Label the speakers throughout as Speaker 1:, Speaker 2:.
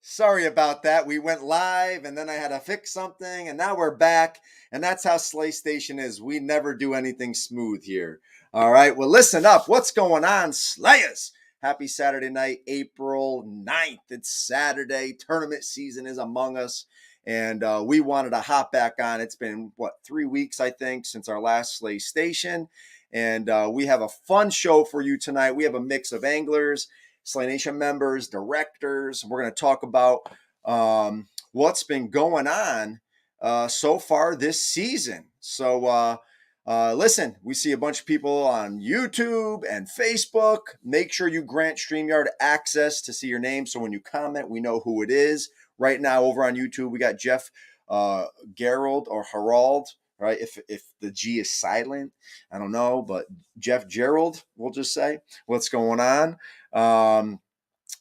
Speaker 1: Sorry about that. We went live and then I had to fix something and now we're back. And that's how Slay Station is. We never do anything smooth here. All right. Well, listen up. What's going on, Slayers? Happy Saturday night, April 9th. It's Saturday. Tournament season is among us. And we wanted to hop back on. It's been, 3 weeks, I think, since our last Slay Station. And we have a fun show for you tonight. We have a mix of anglers, Slay Nation members, directors. We're going to talk about what's been going on so far this season. So listen, we see a bunch of people on YouTube and Facebook. Make sure you grant StreamYard access to see your name. So when you comment, we know who it is. Right now over on YouTube, we got Jeff Gerald or Harald. Right, if the G is silent, I don't know, but Jeff Gerald, we'll just say what's going on.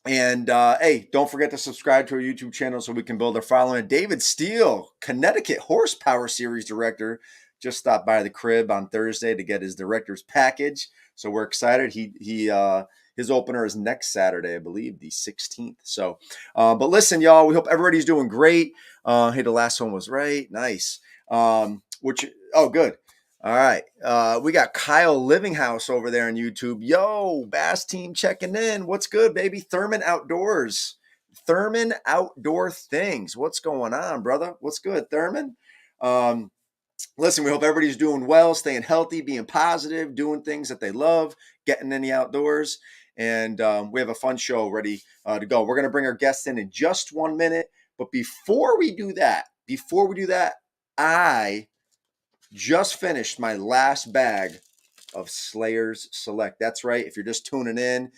Speaker 1: Hey, don't forget to subscribe to our YouTube channel so we can build our following. David Steele, Connecticut Horsepower Series director, just stopped by the crib on Thursday to get his director's package. So we're excited. His opener is next Saturday, I believe, the 16th. So, but listen, y'all, we hope everybody's doing great. Hey, the last one was right. Nice. Good. All right. We got Kyle Livinghouse over there on YouTube. Yo, Bass Team checking in. What's good, baby? Thurman Outdoors. Thurman Outdoor Things. What's going on, brother? What's good, Thurman? Listen, we hope everybody's doing well, staying healthy, being positive, doing things that they love, getting in the outdoors. And we have a fun show ready to go. We're going to bring our guests in just 1 minute. But before we do that, I just finished my last bag of Slayers Select. That's right. If you're just tuning in,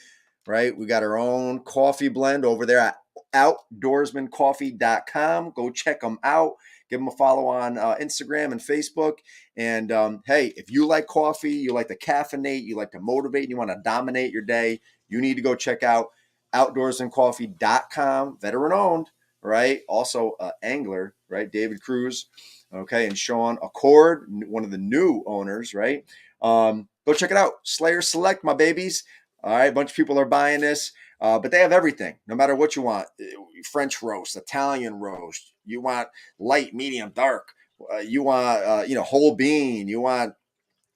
Speaker 1: right, we got our own coffee blend over there at outdoorsmancoffee.com. Go check them out. Give them a follow on Instagram and Facebook. And hey, if you like coffee, you like to caffeinate, you like to motivate, you want to dominate your day, you need to go check out outdoorsmancoffee.com. Veteran owned, right? Also angler, right? David Cruz. Okay, and Sean Accord, one of the new owners, right? Go check it out. Slayer Select, my babies. All right, a bunch of people are buying this, but they have everything, no matter what you want. French roast, Italian roast. You want light, medium, dark. You want, whole bean. You want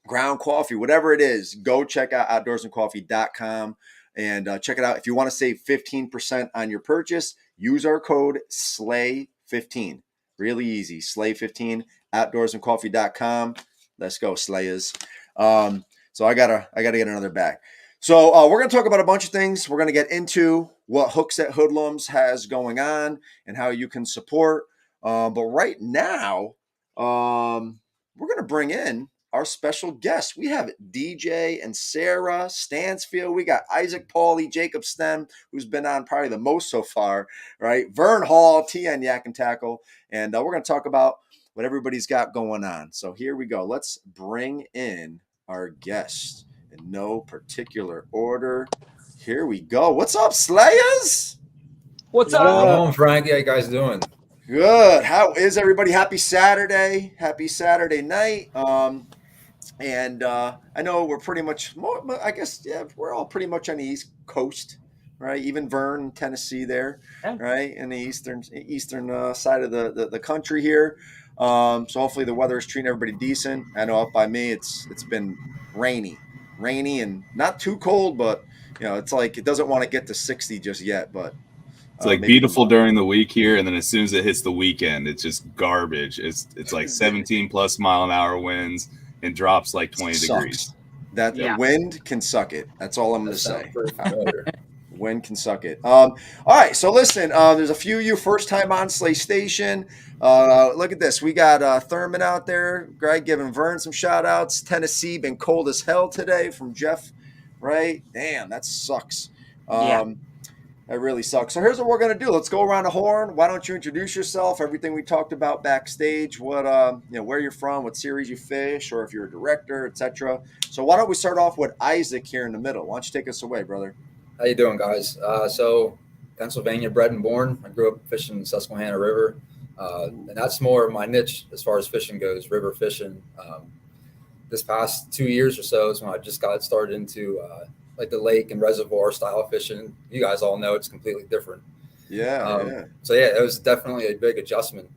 Speaker 1: ground coffee, whatever it is. Go check out outdoorsandcoffee.com and check it out. If you want to save 15% on your purchase, use our code SLAY15. Really easy. Slay15, outdoorsandcoffee.com. Let's go, Slayers. So I gotta get another bag. So we're gonna talk about a bunch of things. We're gonna get into what Hooks at Hoodlums has going on and how you can support. But right now, we're gonna bring in our special guests. We have DJ and Sarah Stansfield. We got Isaac Pauly, Jacob Stem, who's been on probably the most so far, right? Vern Hall, TN Yak and Tackle. And we're going to talk about what everybody's got going on. So here we go. Let's bring in our guests in no particular order. Here we go. What's up, Slayers?
Speaker 2: What's up?
Speaker 3: Home, Frank. How you guys doing?
Speaker 1: Good. How is everybody? Happy Saturday. Happy Saturday night. And I know we're pretty much, we're all pretty much on the East Coast, right? Even Vern, Tennessee there, right? In the eastern side of the country here. So hopefully the weather is treating everybody decent. I know up by me, it's been rainy and not too cold, but it's like it doesn't want to get to 60 just yet, but
Speaker 4: it's like beautiful during the week here, and then as soon as it hits the weekend, it's just garbage. It's like 17 plus mile an hour winds and drops like 20 degrees.
Speaker 1: The wind can suck it. That's all I'm going to say. Wind can suck it. All right. So listen, there's a few of you first time on Slay Station. Look at this. We got Thurman out there. Greg giving Vern some shout outs. Tennessee been cold as hell today from Jeff, right? Damn, that sucks. That really sucks. So here's what we're going to do. Let's go around the horn. Why don't you introduce yourself? Everything we talked about backstage, what, where you're from, what series you fish, or if you're a director, etc. So why don't we start off with Isaac here in the middle? Why don't you take us away, brother?
Speaker 3: How you doing, guys? So Pennsylvania bred and born. I grew up fishing the Susquehanna River. And that's more my niche as far as fishing goes, river fishing. This past 2 years or so is when I just got started into like the lake and reservoir style fishing. You guys all know it's completely different.
Speaker 1: Yeah.
Speaker 3: So yeah, it was definitely a big adjustment.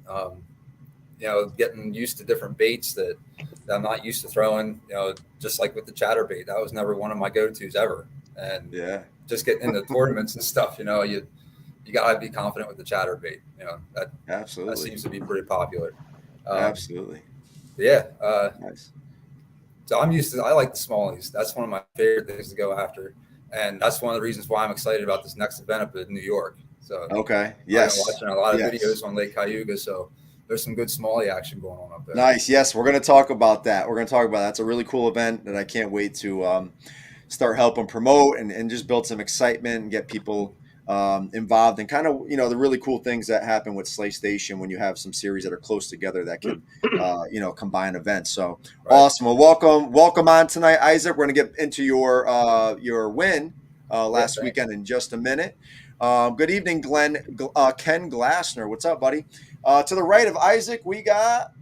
Speaker 3: Getting used to different baits that I'm not used to throwing. Just like with the chatterbait, that was never one of my go-tos ever. And just getting into tournaments and stuff, you gotta be confident with the chatterbait. That
Speaker 1: Absolutely.
Speaker 3: seems to be pretty popular.
Speaker 1: Absolutely.
Speaker 3: Yeah.
Speaker 1: Nice.
Speaker 3: So I like the smallies. That's one of my favorite things to go after. And that's one of the reasons why I'm excited about this next event up in New York. So
Speaker 1: okay. Yes.
Speaker 3: I've been watching a lot of videos on Lake Cayuga. So there's some good smallie action going on up there.
Speaker 1: Nice. Yes. We're going to talk about that. That's a really cool event that I can't wait to start helping promote and just build some excitement and get people involved and kind of, the really cool things that happen with Slay Station when you have some series that are close together that can, combine events. So awesome. Well, welcome on tonight, Isaac. We're going to get into your win last weekend in just a minute. Good evening, Ken Glassner. What's up, buddy? To the right of Isaac, we got.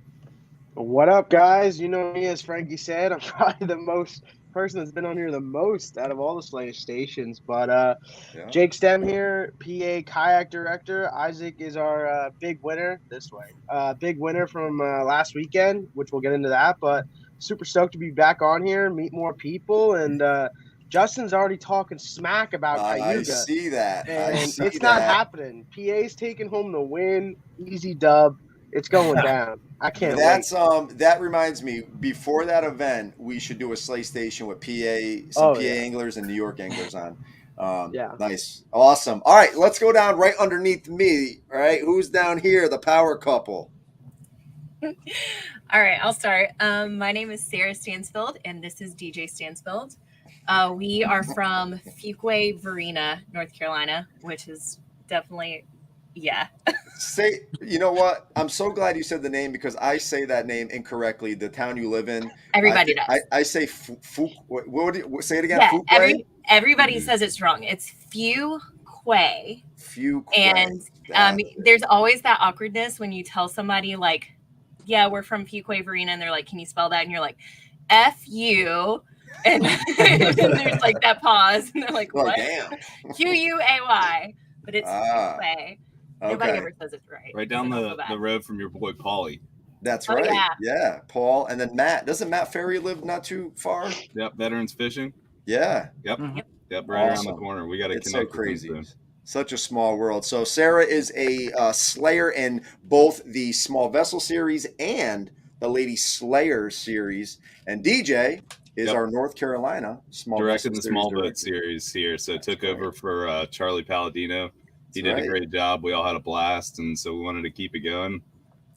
Speaker 2: What up, guys? You know me, as Frankie said, I'm probably the person that's been on here the most out of all the Slayer stations. But Jake Stem here, PA kayak director. Isaac is our big winner this way. Big winner from last weekend, which we'll get into that. But super stoked to be back on here, meet more people, and Justin's already talking smack about Cayuga.
Speaker 1: I see that.
Speaker 2: And it's not happening. PA's taking home the win, easy dub. It's going down. I can't wait.
Speaker 1: That reminds me, before that event, we should do a Slay Station with PA anglers and New York anglers on. Nice. Awesome. All right, let's go down right underneath me. All right, who's down here? The power couple.
Speaker 5: All right, I'll start. My name is Sarah Stansfield, and this is DJ Stansfield. We are from Fuquay, Varina, North Carolina, which is definitely... Yeah.
Speaker 1: You know what? I'm so glad you said the name because I say that name incorrectly. The town you live in.
Speaker 5: Everybody does.
Speaker 1: I say what say it again?
Speaker 5: Yeah, everybody says it's wrong. It's Fuquay.
Speaker 1: Fuquay.
Speaker 5: And there's always that awkwardness when you tell somebody like, yeah, we're from Fuquay, Varina, and they're like, can you spell that? And you're like, F-U. And there's like that pause. And they're like, what?
Speaker 1: Damn.
Speaker 5: Q-U-A-Y. But it's Fuquay. Nobody ever says it right.
Speaker 4: Right down the road from your boy Paulie.
Speaker 1: That's right. Yeah, Paul. And then Matt. Doesn't Matt Ferry live not too far?
Speaker 4: Yep, Veterans Fishing.
Speaker 1: Yeah.
Speaker 4: Yep, right around the corner. We got to connect.
Speaker 1: It's so crazy. Such a small world. So Sarah is a slayer in both the Small Vessel series and the Lady Slayer series. And DJ is our North Carolina
Speaker 4: directed the small boat series here. So took over for Charlie Palladino. He did a great job. We all had a blast, and so we wanted to keep it going.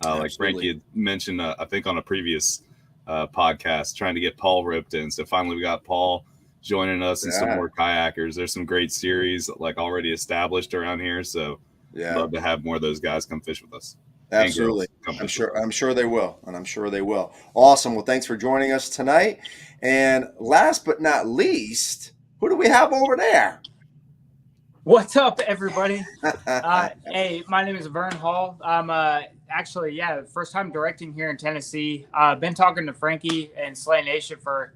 Speaker 4: Like Frankie had mentioned, I think on a previous podcast, trying to get Paul roped in. So finally we got Paul joining us and some more kayakers. There's some great series like already established around here. So love to have more of those guys come fish with us.
Speaker 1: Absolutely. I'm sure they will. And I'm sure they will. Awesome. Well, thanks for joining us tonight. And last but not least, who do we have over there?
Speaker 6: What's up, everybody? Hey, my name is Vern Hall. I'm actually, first time directing here in Tennessee. Been talking to Frankie and Slay Nation for,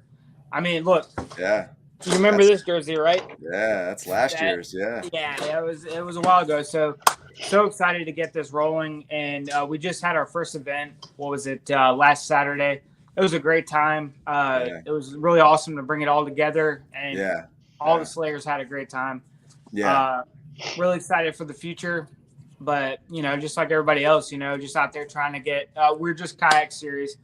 Speaker 6: look.
Speaker 1: Yeah.
Speaker 6: You remember this jersey, right?
Speaker 1: Yeah, that's last year's. Yeah.
Speaker 6: Yeah, it was a while ago. So excited to get this rolling. And we just had our first event. What was it? Last Saturday. It was a great time. It was really awesome to bring it all together. And all the Slayers had a great time. Yeah. Really excited for the future, but just like everybody else, just out there trying to get, we're just kayak series,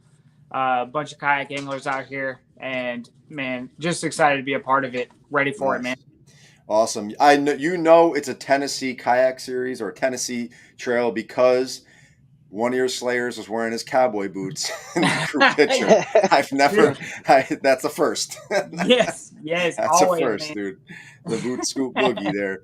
Speaker 6: a bunch of kayak anglers out here, and man, just excited to be a part of it. Ready for it, man.
Speaker 1: Awesome. I know, it's a Tennessee kayak series or a Tennessee trail because one of your Slayers was wearing his cowboy boots in the crew picture. That's a first.
Speaker 6: Yes.
Speaker 1: That's
Speaker 6: always,
Speaker 1: a first,
Speaker 6: man.
Speaker 1: Dude. The boot scoop boogie there.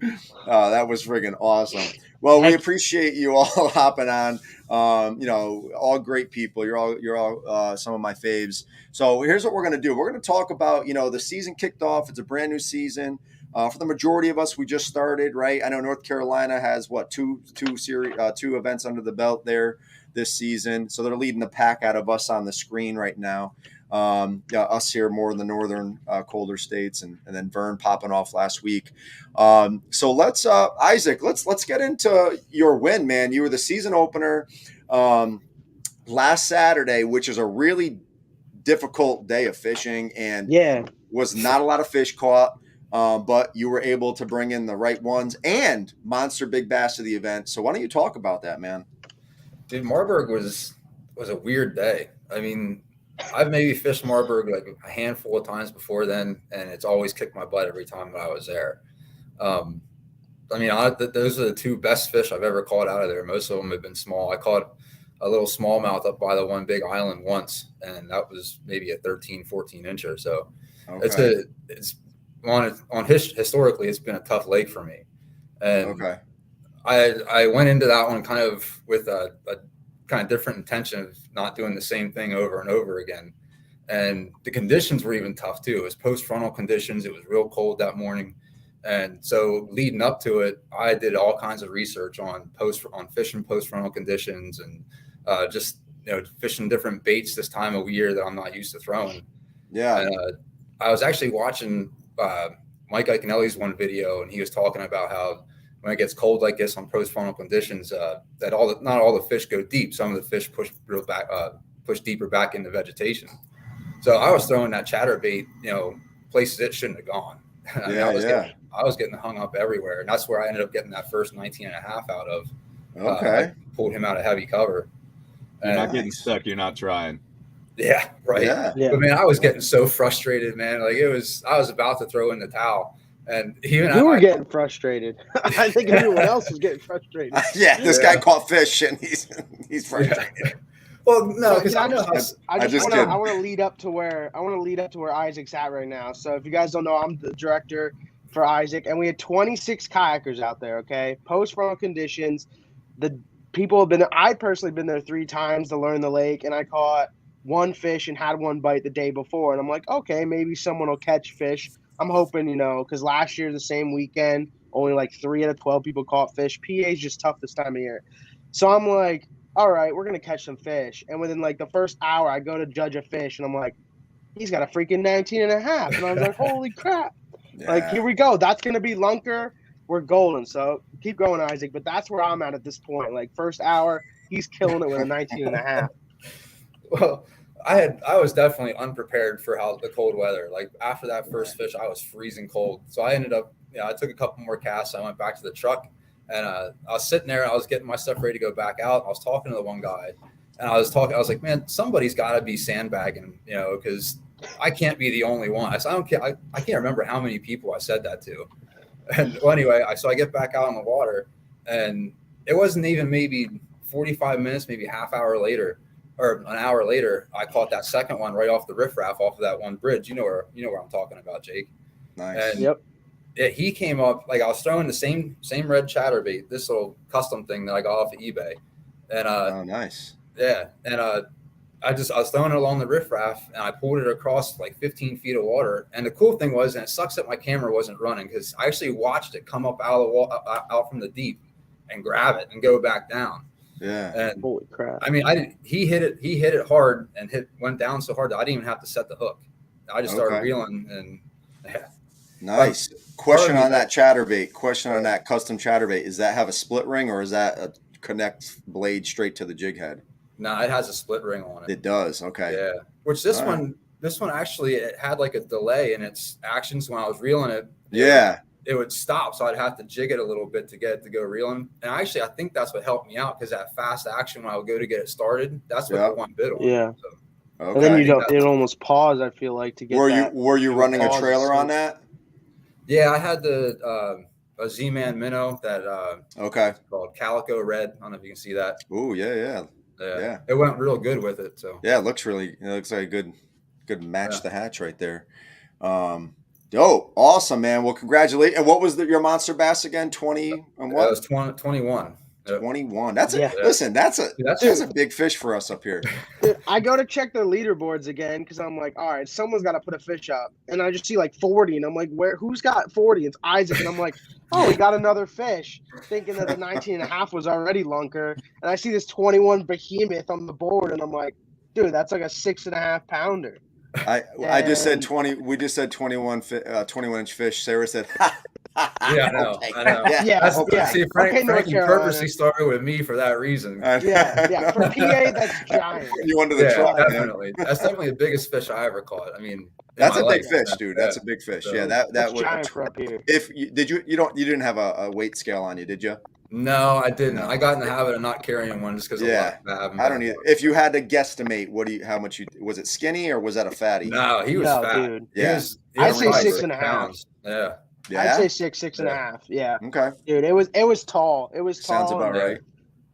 Speaker 1: That was friggin' awesome. Well, we appreciate you all hopping on. All great people. You're all some of my faves. So here's what we're going to do. We're going to talk about, the season kicked off. It's a brand new season. For the majority of us, we just started, right? I know North Carolina has two events under the belt there this season. So they're leading the pack out of us on the screen right now. Us here more in the northern colder states, and then Vern popping off last week. So let's Isaac, let's get into your win, man. You were the season opener last Saturday, which is a really difficult day of fishing, and was not a lot of fish caught. But you were able to bring in the right ones and monster big bass to the event. So why don't you talk about that, man?
Speaker 3: Dude, Marburg was a weird day. I mean, I've maybe fished Marburg like a handful of times before then, and it's always kicked my butt every time that I was there. I mean, those are the two best fish I've ever caught out of there. Most of them have been small. I caught a little smallmouth up by the one big island once, and that was maybe a 13, 14 incher. So historically, it's been a tough lake for me. And I went into that one kind of with a kind of different intention of not doing the same thing over and over again. And the conditions were even tough too. It was post-frontal conditions. It was real cold that morning. And so leading up to it, I did all kinds of research on fishing post-frontal conditions, and just, fishing different baits this time of year that I'm not used to throwing. Yeah. And I was actually watching Mike Iaconelli's one video, and he was talking about how when it gets cold like this on post-frontal conditions, that not all the fish go deep. Some of the fish push deeper back into vegetation. So I was throwing that chatterbait, places it shouldn't have gone. I was getting hung up everywhere, and that's where I ended up getting that first 19 and a half out of. I pulled him out of heavy cover.
Speaker 4: You're not getting stuck. You're not trying.
Speaker 3: Yeah, right. Yeah. But man, I was getting so frustrated, man. Like I was about to throw in the towel. And you
Speaker 2: were getting frustrated. I think everyone else was getting frustrated.
Speaker 1: This guy caught fish and he's frustrated.
Speaker 3: Yeah. Well, no, because I
Speaker 2: want to lead up to where Isaac's at right now. So if you guys don't know, I'm the director for Isaac, and we had 26 kayakers out there. Okay, post-frontal conditions. The people have been. I personally been there 3 times to learn the lake, and I caught one fish and had one bite the day before. And I'm like, okay, maybe someone will catch fish. I'm hoping, because last year, the same weekend, only like 3 out of 12 people caught fish. PA is just tough this time of year. So I'm like, all right, we're going to catch some fish. And within like the first hour, I go to judge a fish, and I'm like, he's got a freaking 19 and a half. And I was like, holy crap. Yeah. Like, here we go. That's going to be lunker. We're golden. So keep going, Isaac. But that's where I'm at this point. Like, first hour, he's killing it with a 19 and a half.
Speaker 3: Well, I was definitely unprepared for the cold weather. Like after that first fish, I was freezing cold. So I ended up, I took a couple more casts. I went back to the truck, and I was sitting there. I was getting my stuff ready to go back out. I was talking to the one guy, and I was like, man, somebody's got to be sandbagging, because I can't be the only one. I said, I don't care. I can't remember how many people I said that to. And well, anyway, so I get back out on the water, and it wasn't even maybe 45 minutes, maybe half hour later, or an hour later, I caught that second one right off the riffraff off of that one bridge. You know where I'm talking about, Jake.
Speaker 1: Nice.
Speaker 3: And he came up, like I was throwing the same red chatterbait, this little custom thing that I got off of eBay. And
Speaker 1: nice.
Speaker 3: Yeah. And I was throwing it along the riffraff, and I pulled it across like 15 feet of water. And the cool thing was, and it sucks that my camera wasn't running, because I actually watched it come up out from the deep and grab it and go back down.
Speaker 1: Yeah.
Speaker 3: And
Speaker 2: holy crap.
Speaker 3: I mean, he hit it hard and went down so hard that I didn't even have to set the hook. I just started reeling, and yeah.
Speaker 1: Nice. Question on that chatterbait. Question on that custom chatterbait. Does that have a split ring, or is that a connect blade straight to the jig head?
Speaker 3: No, it has a split ring on it.
Speaker 1: It does. Okay.
Speaker 3: Yeah. Which this one actually, it had like a delay in its actions. When I was reeling it.
Speaker 1: Yeah.
Speaker 3: It would stop, so I'd have to jig it a little bit to get it to go reeling. And actually, I think that's what helped me out, because that fast action when I would go to get it started, that's what the one bit on.
Speaker 2: Yeah.
Speaker 3: So,
Speaker 2: okay. And then it almost paused, I feel like, to get
Speaker 1: Were you running a trailer on that?
Speaker 3: Yeah, I had a Z-Man minnow that
Speaker 1: it's
Speaker 3: called Calico Red. I don't know if you can see that.
Speaker 1: Ooh, yeah.
Speaker 3: It went real good with it. So
Speaker 1: yeah, it looks like a good match the hatch right there. Dope. Awesome, man. Well, congratulations. And what was your monster bass again? 20 and what?
Speaker 3: It was 21.
Speaker 1: 21. Listen, that's a big fish for us up here.
Speaker 2: I go to check the leaderboards again, because I'm like, all right, someone's got to put a fish up. And I just see like 40, and I'm like, who's got 40? It's Isaac. And I'm like, oh, we got another fish, thinking that the 19 and a half was already lunker. And I see this 21 behemoth on the board, and I'm like, dude, that's like a 6.5 pounder.
Speaker 1: I just said 20. We just said 21-inch fish. Sarah said,
Speaker 3: Yeah, I know.
Speaker 1: Okay.
Speaker 3: I know.
Speaker 2: Yeah.
Speaker 3: See, Frankie purposely started with me for that reason.
Speaker 2: Yeah. For PA, that's giant.
Speaker 1: You under the truck,
Speaker 3: definitely. That's definitely the biggest fish I ever caught. I mean,
Speaker 1: that's a big fish, dude. That's a big fish.
Speaker 3: So,
Speaker 1: yeah, that would.
Speaker 2: Giant for up here.
Speaker 1: If you didn't have a weight scale on you, did you?
Speaker 3: No, I didn't.
Speaker 1: No.
Speaker 3: I got in the habit of not carrying one just because of
Speaker 1: I don't either. If you had to guesstimate, how much was it skinny or was that a fatty?
Speaker 3: No, he was fat.
Speaker 2: Dude.
Speaker 1: Yeah.
Speaker 2: I'd say 6.5
Speaker 3: pounds. Yeah.
Speaker 2: I'd say 6.5. Yeah.
Speaker 1: Okay.
Speaker 2: Dude, it was tall. It was tall.
Speaker 1: Sounds about right.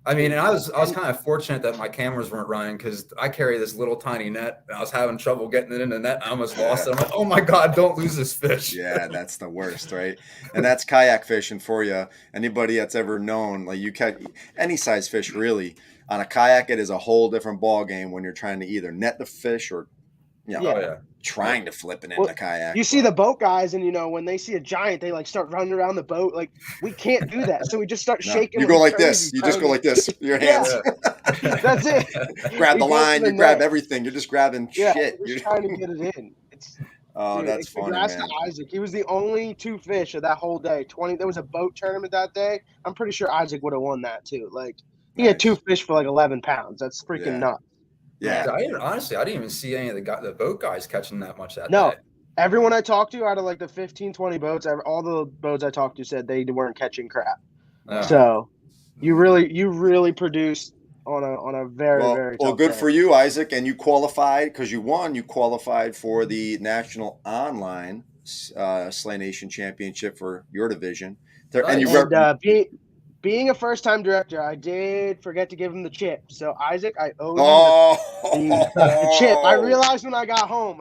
Speaker 3: I mean, and I was kind of fortunate that my cameras weren't running because I carry this little tiny net and I was having trouble getting it in the net. I almost lost it. I'm like, oh my God, don't lose this fish.
Speaker 1: Yeah, that's the worst, right? And that's kayak fishing for you. Anybody that's ever known, like you catch any size fish really on a kayak, it is a whole different ball game when you're trying to either net the fish or trying to flip it in the kayak.
Speaker 2: You see the boat guys, and when they see a giant, they like start running around the boat. Like we can't do that, so we just start shaking.
Speaker 1: You go like this. You just go like this. Your hands.
Speaker 2: That's it.
Speaker 1: Grab the line. You grab everything. You're just grabbing shit.
Speaker 2: You're trying to get it in.
Speaker 1: That's funny,
Speaker 2: congrats
Speaker 1: man.
Speaker 2: to Isaac. He was the only 2 fish of that whole day. There was a boat tournament that day. I'm pretty sure Isaac would have won that too. Like he had 2 fish for like 11 pounds. That's freaking nuts.
Speaker 1: Yeah.
Speaker 3: I didn't even see any of the boat guys catching that much that
Speaker 2: No.
Speaker 3: day.
Speaker 2: Everyone I talked to out of like the 15, 20 boats, all the boats I talked to said they weren't catching crap. So you really produced on a very, very tough
Speaker 1: good
Speaker 2: day.
Speaker 1: for you, Isaac. And you qualified because you won. You qualified for the National Online Slay Nation Championship for your division.
Speaker 2: Being a first-time director, I did forget to give him the chip. So, Isaac, I owe you the chip. I realized when I got home.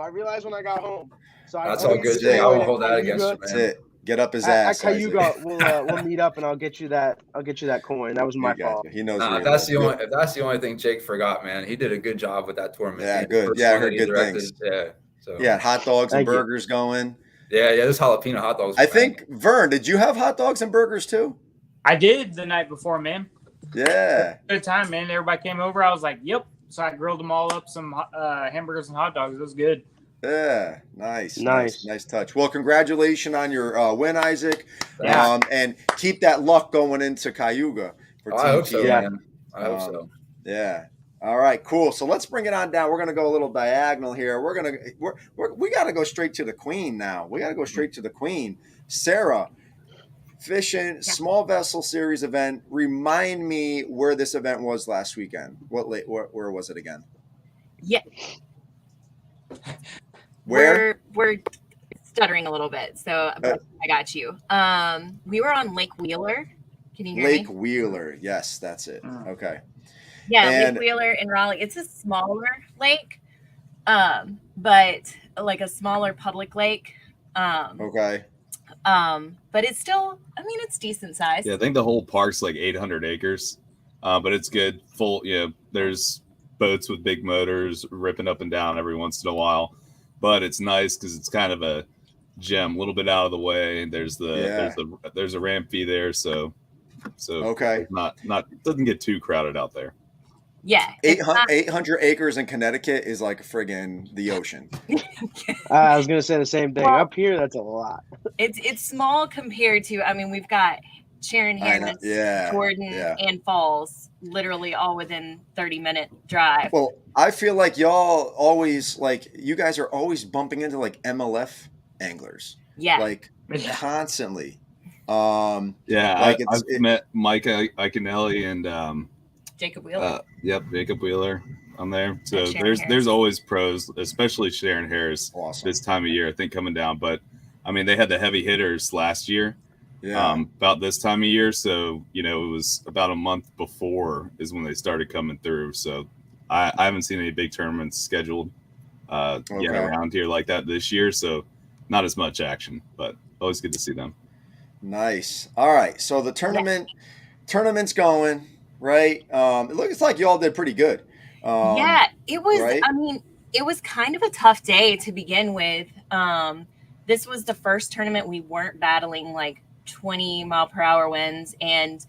Speaker 2: So
Speaker 3: that's all good. I will hold that against you, man.
Speaker 1: That's it. Get up his ass.
Speaker 2: At Cayuga, we'll meet up and I'll get you that coin. That was my fault.
Speaker 1: He knows.
Speaker 3: If that's the only thing Jake forgot, man, he did a good job with that tournament.
Speaker 1: Yeah, good. Yeah, I heard good things.
Speaker 3: Yeah. So
Speaker 1: hot dogs and burgers going.
Speaker 3: Yeah, this jalapeno hot dogs.
Speaker 1: I think Vern, did you have hot dogs and burgers too?
Speaker 6: I did the night before, man.
Speaker 1: Yeah.
Speaker 6: Good time, man. Everybody came over. I was like, yep. So I grilled them all up, some hamburgers and hot dogs. It was good.
Speaker 1: Yeah. Nice touch. Well, congratulations on your win, Isaac.
Speaker 6: Yeah.
Speaker 1: And keep that luck going into Cayuga for Team
Speaker 3: I hope so,
Speaker 1: PA.
Speaker 3: man. I hope so.
Speaker 1: Yeah. All right, cool. So let's bring it on down. We're gonna go a little diagonal here. We gotta go straight to the queen now. We gotta go straight to the queen. Sarah, fishing small vessel series event. Remind me where this event was last weekend. Where was it again?
Speaker 5: Yeah.
Speaker 1: Where?
Speaker 5: We're stuttering a little bit, so I got you. We were on Lake Wheeler. Can you hear me?
Speaker 1: Lake Wheeler. Yes, that's it. Okay.
Speaker 5: Yeah, Lake Wheeler in Raleigh. It's a smaller lake, but like a smaller public lake.
Speaker 1: Okay.
Speaker 5: But it's still, it's decent size.
Speaker 4: Yeah, I think the whole park's like 800 acres, but it's good. There's boats with big motors ripping up and down every once in a while, but it's nice because it's kind of a gem, a little bit out of the way. There's a ramp fee there, so
Speaker 1: okay,
Speaker 4: not doesn't get too crowded out there.
Speaker 5: Yeah,
Speaker 1: 800 acres in Connecticut is like friggin' the ocean.
Speaker 2: I was gonna say the same thing. Up here, that's a lot.
Speaker 5: It's small compared to. We've got Sharon, Harris, Jordan, and Falls, literally all within 30-minute drive.
Speaker 1: Well, I feel like y'all always you guys are always bumping into like MLF anglers.
Speaker 5: Yeah,
Speaker 1: constantly.
Speaker 4: I've met Mike Iaconelli and
Speaker 5: Jacob Wheeler.
Speaker 4: Jacob Wheeler on there. So there's always pros, especially Sharon Harris this time of year, I think, coming down. But they had the heavy hitters last year. Yeah. About this time of year. So, it was about a month before is when they started coming through. So I haven't seen any big tournaments scheduled yet around here like that this year. So not as much action, but always good to see them.
Speaker 1: Nice. All right. So the tournament's going. Right. It looks like you all did pretty good.
Speaker 5: It was.
Speaker 1: Right?
Speaker 5: It was kind of a tough day to begin with. This was the first tournament we weren't battling like 20 mile per hour winds, and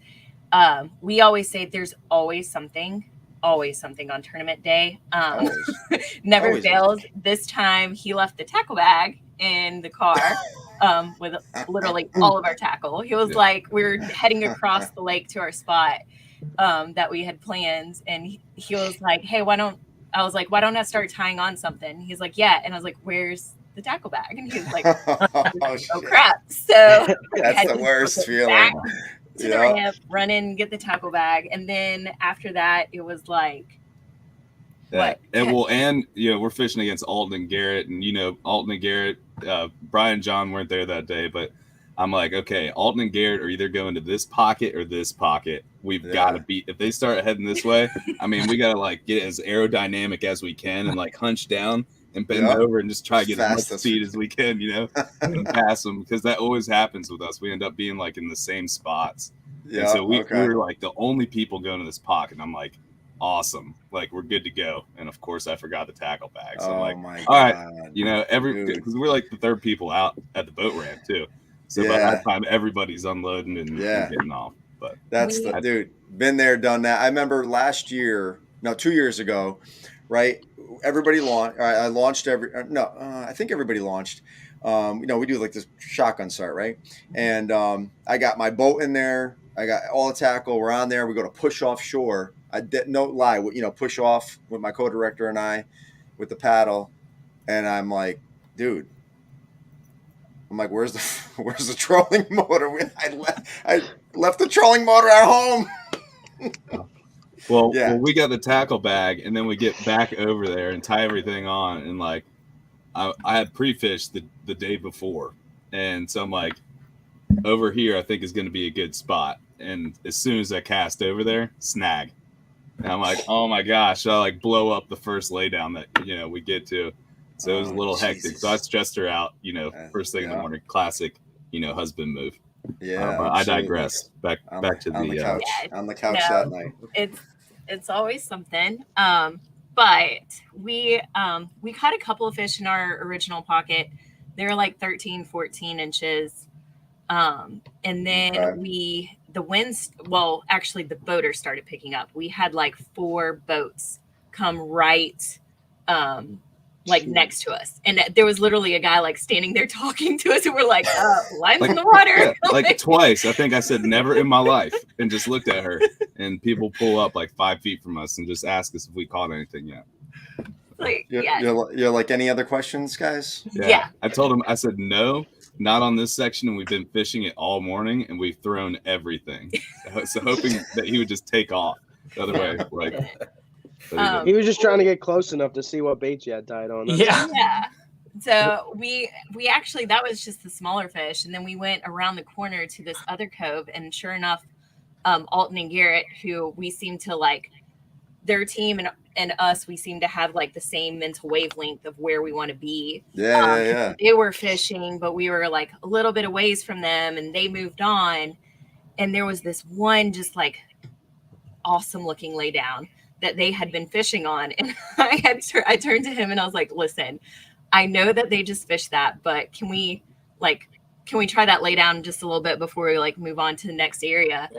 Speaker 5: we always say there's always something always something on tournament day.
Speaker 1: Always.
Speaker 5: Never
Speaker 1: Always
Speaker 5: fails. This time he left the tackle bag in the car with literally all of our tackle. He was like, we were heading across the lake to our spot that we had planned. And he was like, hey, why don't I start tying on something? He's like, yeah. And I was like, where's the tackle bag? And he was like, oh crap. So
Speaker 1: that's the worst feeling.
Speaker 5: To the ramp, run in, get the tackle bag, and then after that, it was like, what?
Speaker 4: And we're fishing against Alton and Garrett, and Alton and Garrett, Brian and John weren't there that day, but I'm like, okay, Alton and Garrett are either going to this pocket or this pocket. We've got to beat. If they start heading this way, I mean, we got to like get as aerodynamic as we can and like hunch down and bend over and just try to get as much speed as we can, and pass them, because that always happens with us. We end up being like in the same spots. Yeah. So we were like the only people going to this pocket. And I'm like, awesome. Like, we're good to go. And of course I forgot the tackle bag. So I'm like,
Speaker 1: my
Speaker 4: all right, because we're like the third people out at the boat ramp too. So by that time everybody's unloading and getting off. But
Speaker 1: that's dude, been there, done that. I remember 2 years ago, right? Everybody launched. I launched I think everybody launched. We do like this shotgun start, right? And I got my boat in there. I got all the tackle. We're on there. We go to push offshore. I didn't lie. Push off with my co-director and I with the paddle. And I'm like, dude. Where's the trolling motor? I left the trolling motor at home.
Speaker 4: Well, we got the tackle bag, and then we get back over there and tie everything on. And like, I had pre-fished the day before, and so I'm like, over here I think is going to be a good spot. And as soon as I cast over there, snag. And I'm like, oh my gosh, I like blow up the first laydown that we get to. So it was a little hectic. So I stressed her out, first thing in the morning. Classic, husband move.
Speaker 1: Yeah,
Speaker 4: but I digress. Back to
Speaker 1: the couch. On the couch that night.
Speaker 5: It's always something. But we caught a couple of fish in our original pocket. They were like 13, 14 inches. And then the winds, actually the boaters started picking up. We had like 4 boats come right next to us, and there was literally a guy like standing there talking to us, and we're like, lines in the water.
Speaker 4: Like twice I think I said never in my life, and just looked at her, and people pull up like 5 feet from us and just ask us if we caught anything yet.
Speaker 1: You're like, any other questions, guys?
Speaker 5: Yeah.
Speaker 4: I told him, I said, no, not on this section, and we've been fishing it all morning, and we've thrown everything. So hoping that he would just take off. The other way,
Speaker 2: he was just trying to get close enough to see what bait you had tied on.
Speaker 5: Yeah. So we actually, that was just the smaller fish, and then we went around the corner to this other cove, and sure enough, Alton and Garrett, who we seem to like, their team and us, we seem to have like the same mental wavelength of where we want to be.
Speaker 1: Yeah.
Speaker 5: They were fishing, but we were like a little bit away from them, and they moved on. And there was this one just like awesome looking laydown that they had been fishing on. And I turned to him and I was like, listen, I know that they just fished that, but can we try that laydown just a little bit before we like move on to the next area?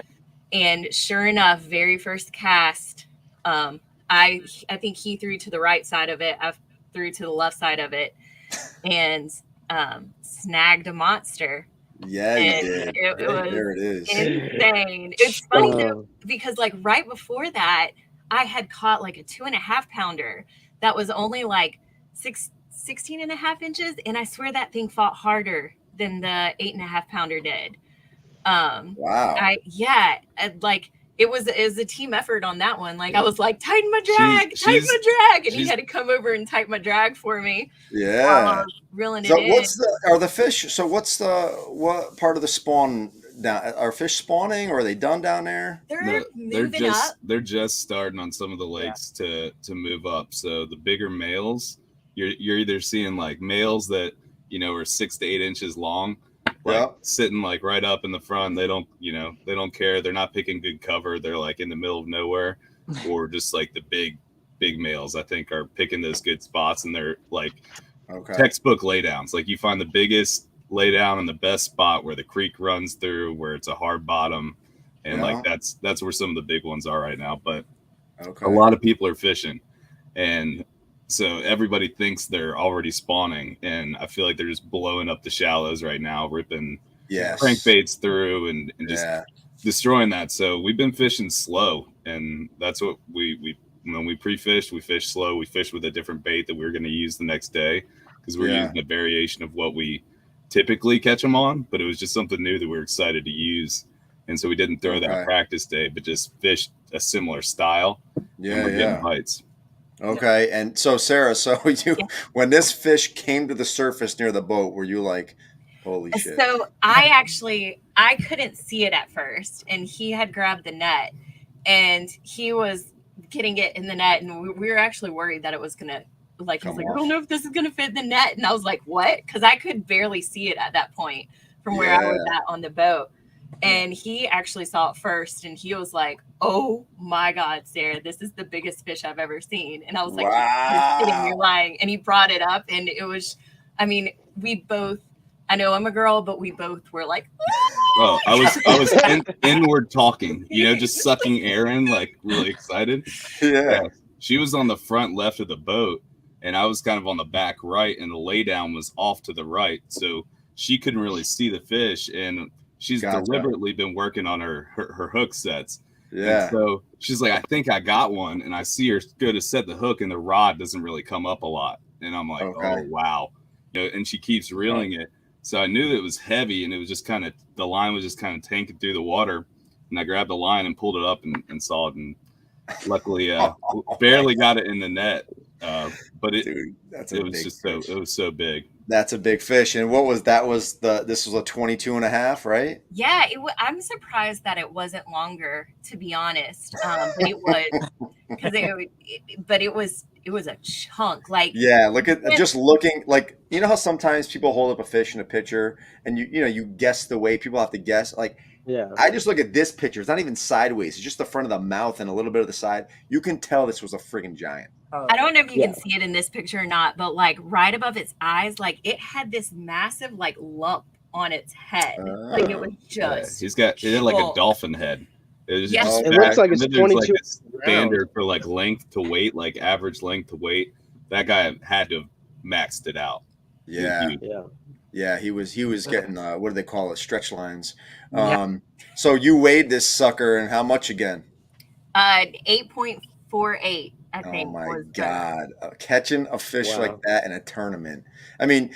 Speaker 5: And sure enough, very first cast, I think he threw to the right side of it. I threw to the left side of it, and snagged a monster.
Speaker 1: Yeah, you did.
Speaker 5: There it is. Insane. It's funny though, because like right before that, I had caught like a 2.5 pounder that was only like 16 and a half inches. And I swear that thing fought harder than the 8.5 pounder did.
Speaker 1: Wow.
Speaker 5: It was a team effort on that one. Like I was like, tighten my drag. And he had to come over and tighten my drag for me.
Speaker 1: Yeah.
Speaker 5: Reeling it
Speaker 1: in. So what part of the spawn down? Are fish spawning, or are they done down there?
Speaker 4: They're just starting on some of the lakes to move up. So the bigger males, you're either seeing like males that, are 6 to 8 inches long, sitting like right up in the front. They don't care. They're not picking good cover. They're like in the middle of nowhere, or just like the big males, I think, are picking those good spots, and they're like textbook laydowns. Like you find the biggest laydown in the best spot where the creek runs through, where it's a hard bottom, and like that's where some of the big ones are right now. But a lot of people are fishing, and so everybody thinks they're already spawning, and I feel like they're just blowing up the shallows right now, ripping crankbaits through and just destroying that. So we've been fishing slow, and that's what we when we pre-fished, we fished slow. We fished with a different bait that we were going to use the next day, because we're using a variation of what we typically catch them on, but it was just something new that we were excited to use. And so we didn't throw that practice day, but just fished a similar style. And we're getting bites.
Speaker 1: Okay. And so, Sarah, when this fish came to the surface near the boat, were you like, holy shit?
Speaker 5: So I couldn't see it at first, and he had grabbed the net, and he was getting it in the net, and we were actually worried that it was going to, like, he's like, I don't know if this is going to fit in the net. And I was like, what? Because I could barely see it at that point from where I was at on the boat. And he actually saw it first, and he was like, oh my God, Sarah, this is the biggest fish I've ever seen. And I was like, you're lying. And he brought it up, and it was, I mean, we both, I know I'm a girl, but we both were like,
Speaker 4: oh, I was inward talking, just sucking air in, like really excited. Yeah. She was on the front left of the boat, and I was kind of on the back right, and the laydown was off to the right. So she couldn't really see the fish, and she's deliberately been working on her hook sets. Yeah. And so she's like, I think I got one, and I see her go to set the hook, and the rod doesn't really come up a lot. And I'm like, oh, wow. And she keeps reeling it. So I knew that it was heavy, and it was just the line was just kind of tanking through the water. And I grabbed the line and pulled it up and saw it. And luckily, barely got it in the net. But it was so big.
Speaker 1: That's a big fish. And what was that? This was a 22 and a half, right?
Speaker 5: Yeah, I'm surprised that it wasn't longer, to be honest. But it was, because it was a chunk. Like,
Speaker 1: yeah, just looking, like, how sometimes people hold up a fish in a picture, and you guess the way people have to guess. Like, I just look at this picture. It's not even sideways. It's just the front of the mouth and a little bit of the side. You can tell this was a friggin' giant.
Speaker 5: I don't know if you can see it in this picture or not, but like right above its eyes, like it had this massive like lump on its head. Like it was just.
Speaker 4: It had like a dolphin head.
Speaker 2: It looks like it's 22
Speaker 4: like a standard for like length to weight, like average length to weight. That guy had to have maxed it out.
Speaker 1: Yeah, he was getting what do they call it? Stretch lines. So you weighed this sucker, and how much again?
Speaker 5: 8.48. I think.
Speaker 1: Oh my God! Catching a fish like that in a tournament. I mean,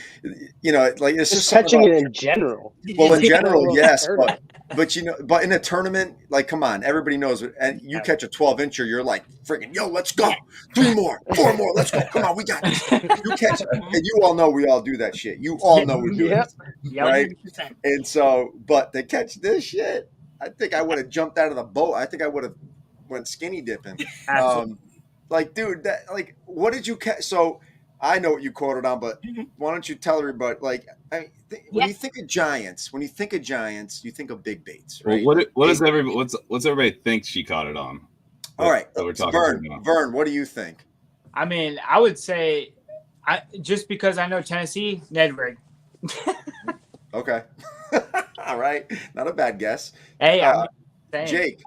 Speaker 1: like it's just
Speaker 2: catching it in general.
Speaker 1: Well, in general, yes, but but in a tournament, like, come on, everybody knows. And you catch a 12-incher, you're like, freaking, yo, let's go, 3 more, 4 more, let's go, come on, we got this. You catch it, and you all know we all do that shit. You all know we do it, right? 100%. And so, but to catch this shit, I think I would have jumped out of the boat. I think I would have went skinny dipping. Like, dude, what did you catch? So I know what you quoted on, but why don't you tell everybody? Like, when you think of giants, you think of big baits, right?
Speaker 4: Well, what's everybody think she caught it on?
Speaker 1: All right, Vern, what do you think?
Speaker 6: I mean, I would say, just because I know Tennessee, Ned Rig.
Speaker 1: Okay, all right, not a bad guess.
Speaker 6: Hey,
Speaker 1: Jake.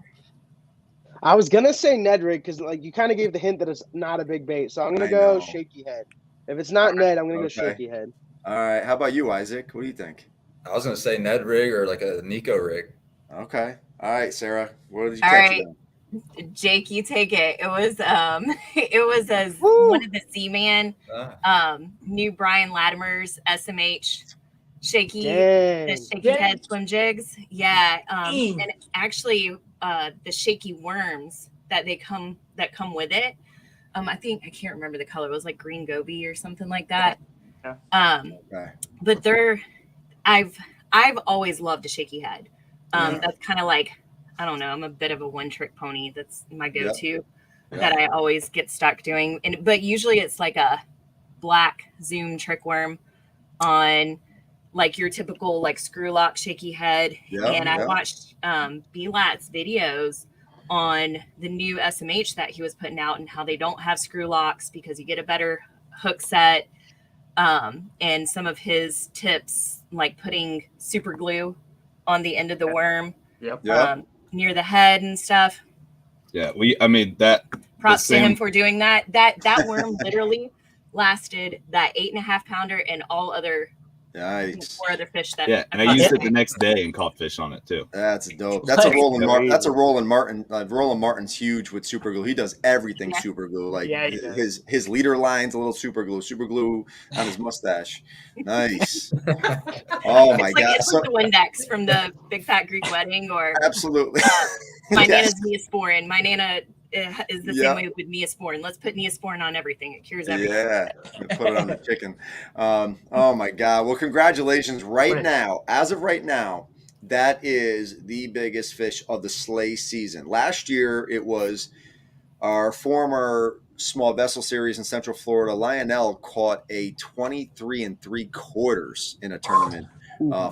Speaker 2: I was gonna say Ned Rig because like you kind of gave the hint that it's not a big bait, so I'm gonna go shaky head. If it's not Ned, I'm gonna go shaky head.
Speaker 1: All right, how about you, Isaac? What do you think?
Speaker 3: I was gonna say Ned Rig or like a Nico rig.
Speaker 1: Okay, all right, Sarah, what did you catch?
Speaker 5: Jake, you take it. It was one of the Z-Man new Brian Latimer's SMH shaky head swim jigs. Yeah, and actually. The shaky worms that come with it. I can't remember the color. It was like green goby or something like that. But I've always loved a shaky head. That's kind of like, I don't know, I'm a bit of a one-trick pony. That's my go-to that I always get stuck doing. But usually it's like a black Zoom trick worm on like your typical like screw lock shaky head. I watched B-Lat's videos on the new SMH that he was putting out and how they don't have screw locks because you get a better hook set, and some of his tips like putting super glue on the end of the worm near the head and stuff.
Speaker 4: Yeah, that
Speaker 5: props to him for doing that. That worm literally lasted that 8.5 pounder and all other 4 other fish that.
Speaker 4: Yeah, and I used it the next day and caught fish on it too.
Speaker 1: That's dope. That's a Roland Martin. That's a Roland Martin. Roland Martin's huge with super glue. He does everything super glue. Like his leader line's a little super glue on his mustache. Nice. Oh my god!
Speaker 5: It's like the Windex from the Big Fat Greek Wedding, or
Speaker 1: absolutely.
Speaker 5: My Nana's Neosporin. My Nana is the same way with Neosporin. Let's put Neosporin on everything. It cures everything.
Speaker 1: Yeah, put it on the chicken. Oh my god! Well, congratulations! Right now, as of right now, that is the biggest fish of the sleigh season. Last year, it was our former small vessel series in Central Florida. Lionel caught a 23 3/4 in a tournament.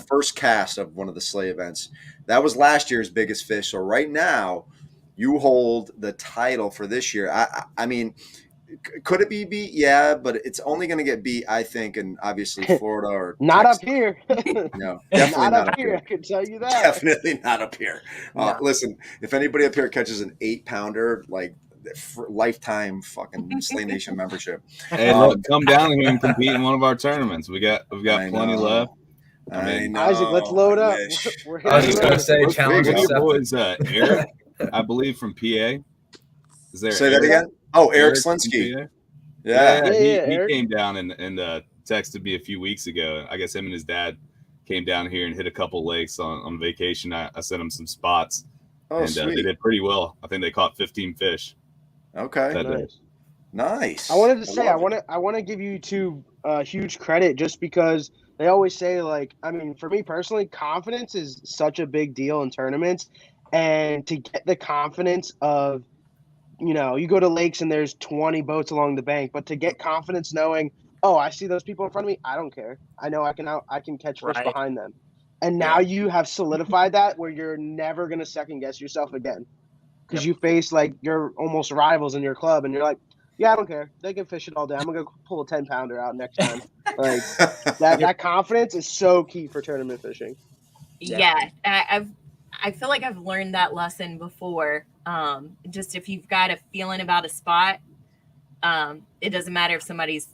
Speaker 1: First cast of one of the sleigh events. That was last year's biggest fish. So right now, you hold the title for this year. I mean, could it be beat? Yeah, but it's only going to get beat, I think, in obviously Florida or
Speaker 2: not
Speaker 1: Texas.
Speaker 2: Up here.
Speaker 1: No, definitely not up here.
Speaker 2: I can tell you that.
Speaker 1: Definitely not up here. Listen, if anybody up here catches an 8-pounder, like lifetime fucking Slay Nation membership.
Speaker 4: Hey, look, come down here and compete in one of our tournaments. We got plenty left.
Speaker 1: I know.
Speaker 2: Isaac, let's load up.
Speaker 3: I was just going to say, challenge
Speaker 4: your boys, Eric, I believe from PA. Is there?
Speaker 1: Say that again? Oh, Eric Slinsky.
Speaker 4: Yeah. He came down and texted me a few weeks ago. I guess him and his dad came down here and hit a couple lakes on vacation. I sent him some spots, and they did pretty well. I think they caught 15 fish.
Speaker 1: Okay, nice.
Speaker 2: I wanted to say I want to give you two huge credit just because they always say, like, I mean, for me personally, confidence is such a big deal in tournaments, and to get the confidence of, you know, you go to lakes and there's 20 boats along the bank, but to get confidence knowing, oh, I see those people in front of me, I don't care. I know I can catch fish behind them. And now you have solidified that where you're never going to second guess yourself again. Because you face like your almost rivals in your club and you're like, yeah, I don't care. They can fish it all day. I'm going to go pull a 10-pounder out next time. Like that confidence is so key for tournament fishing.
Speaker 5: Yeah. I feel like I've learned that lesson before. Just if you've got a feeling about a spot, it doesn't matter if somebody's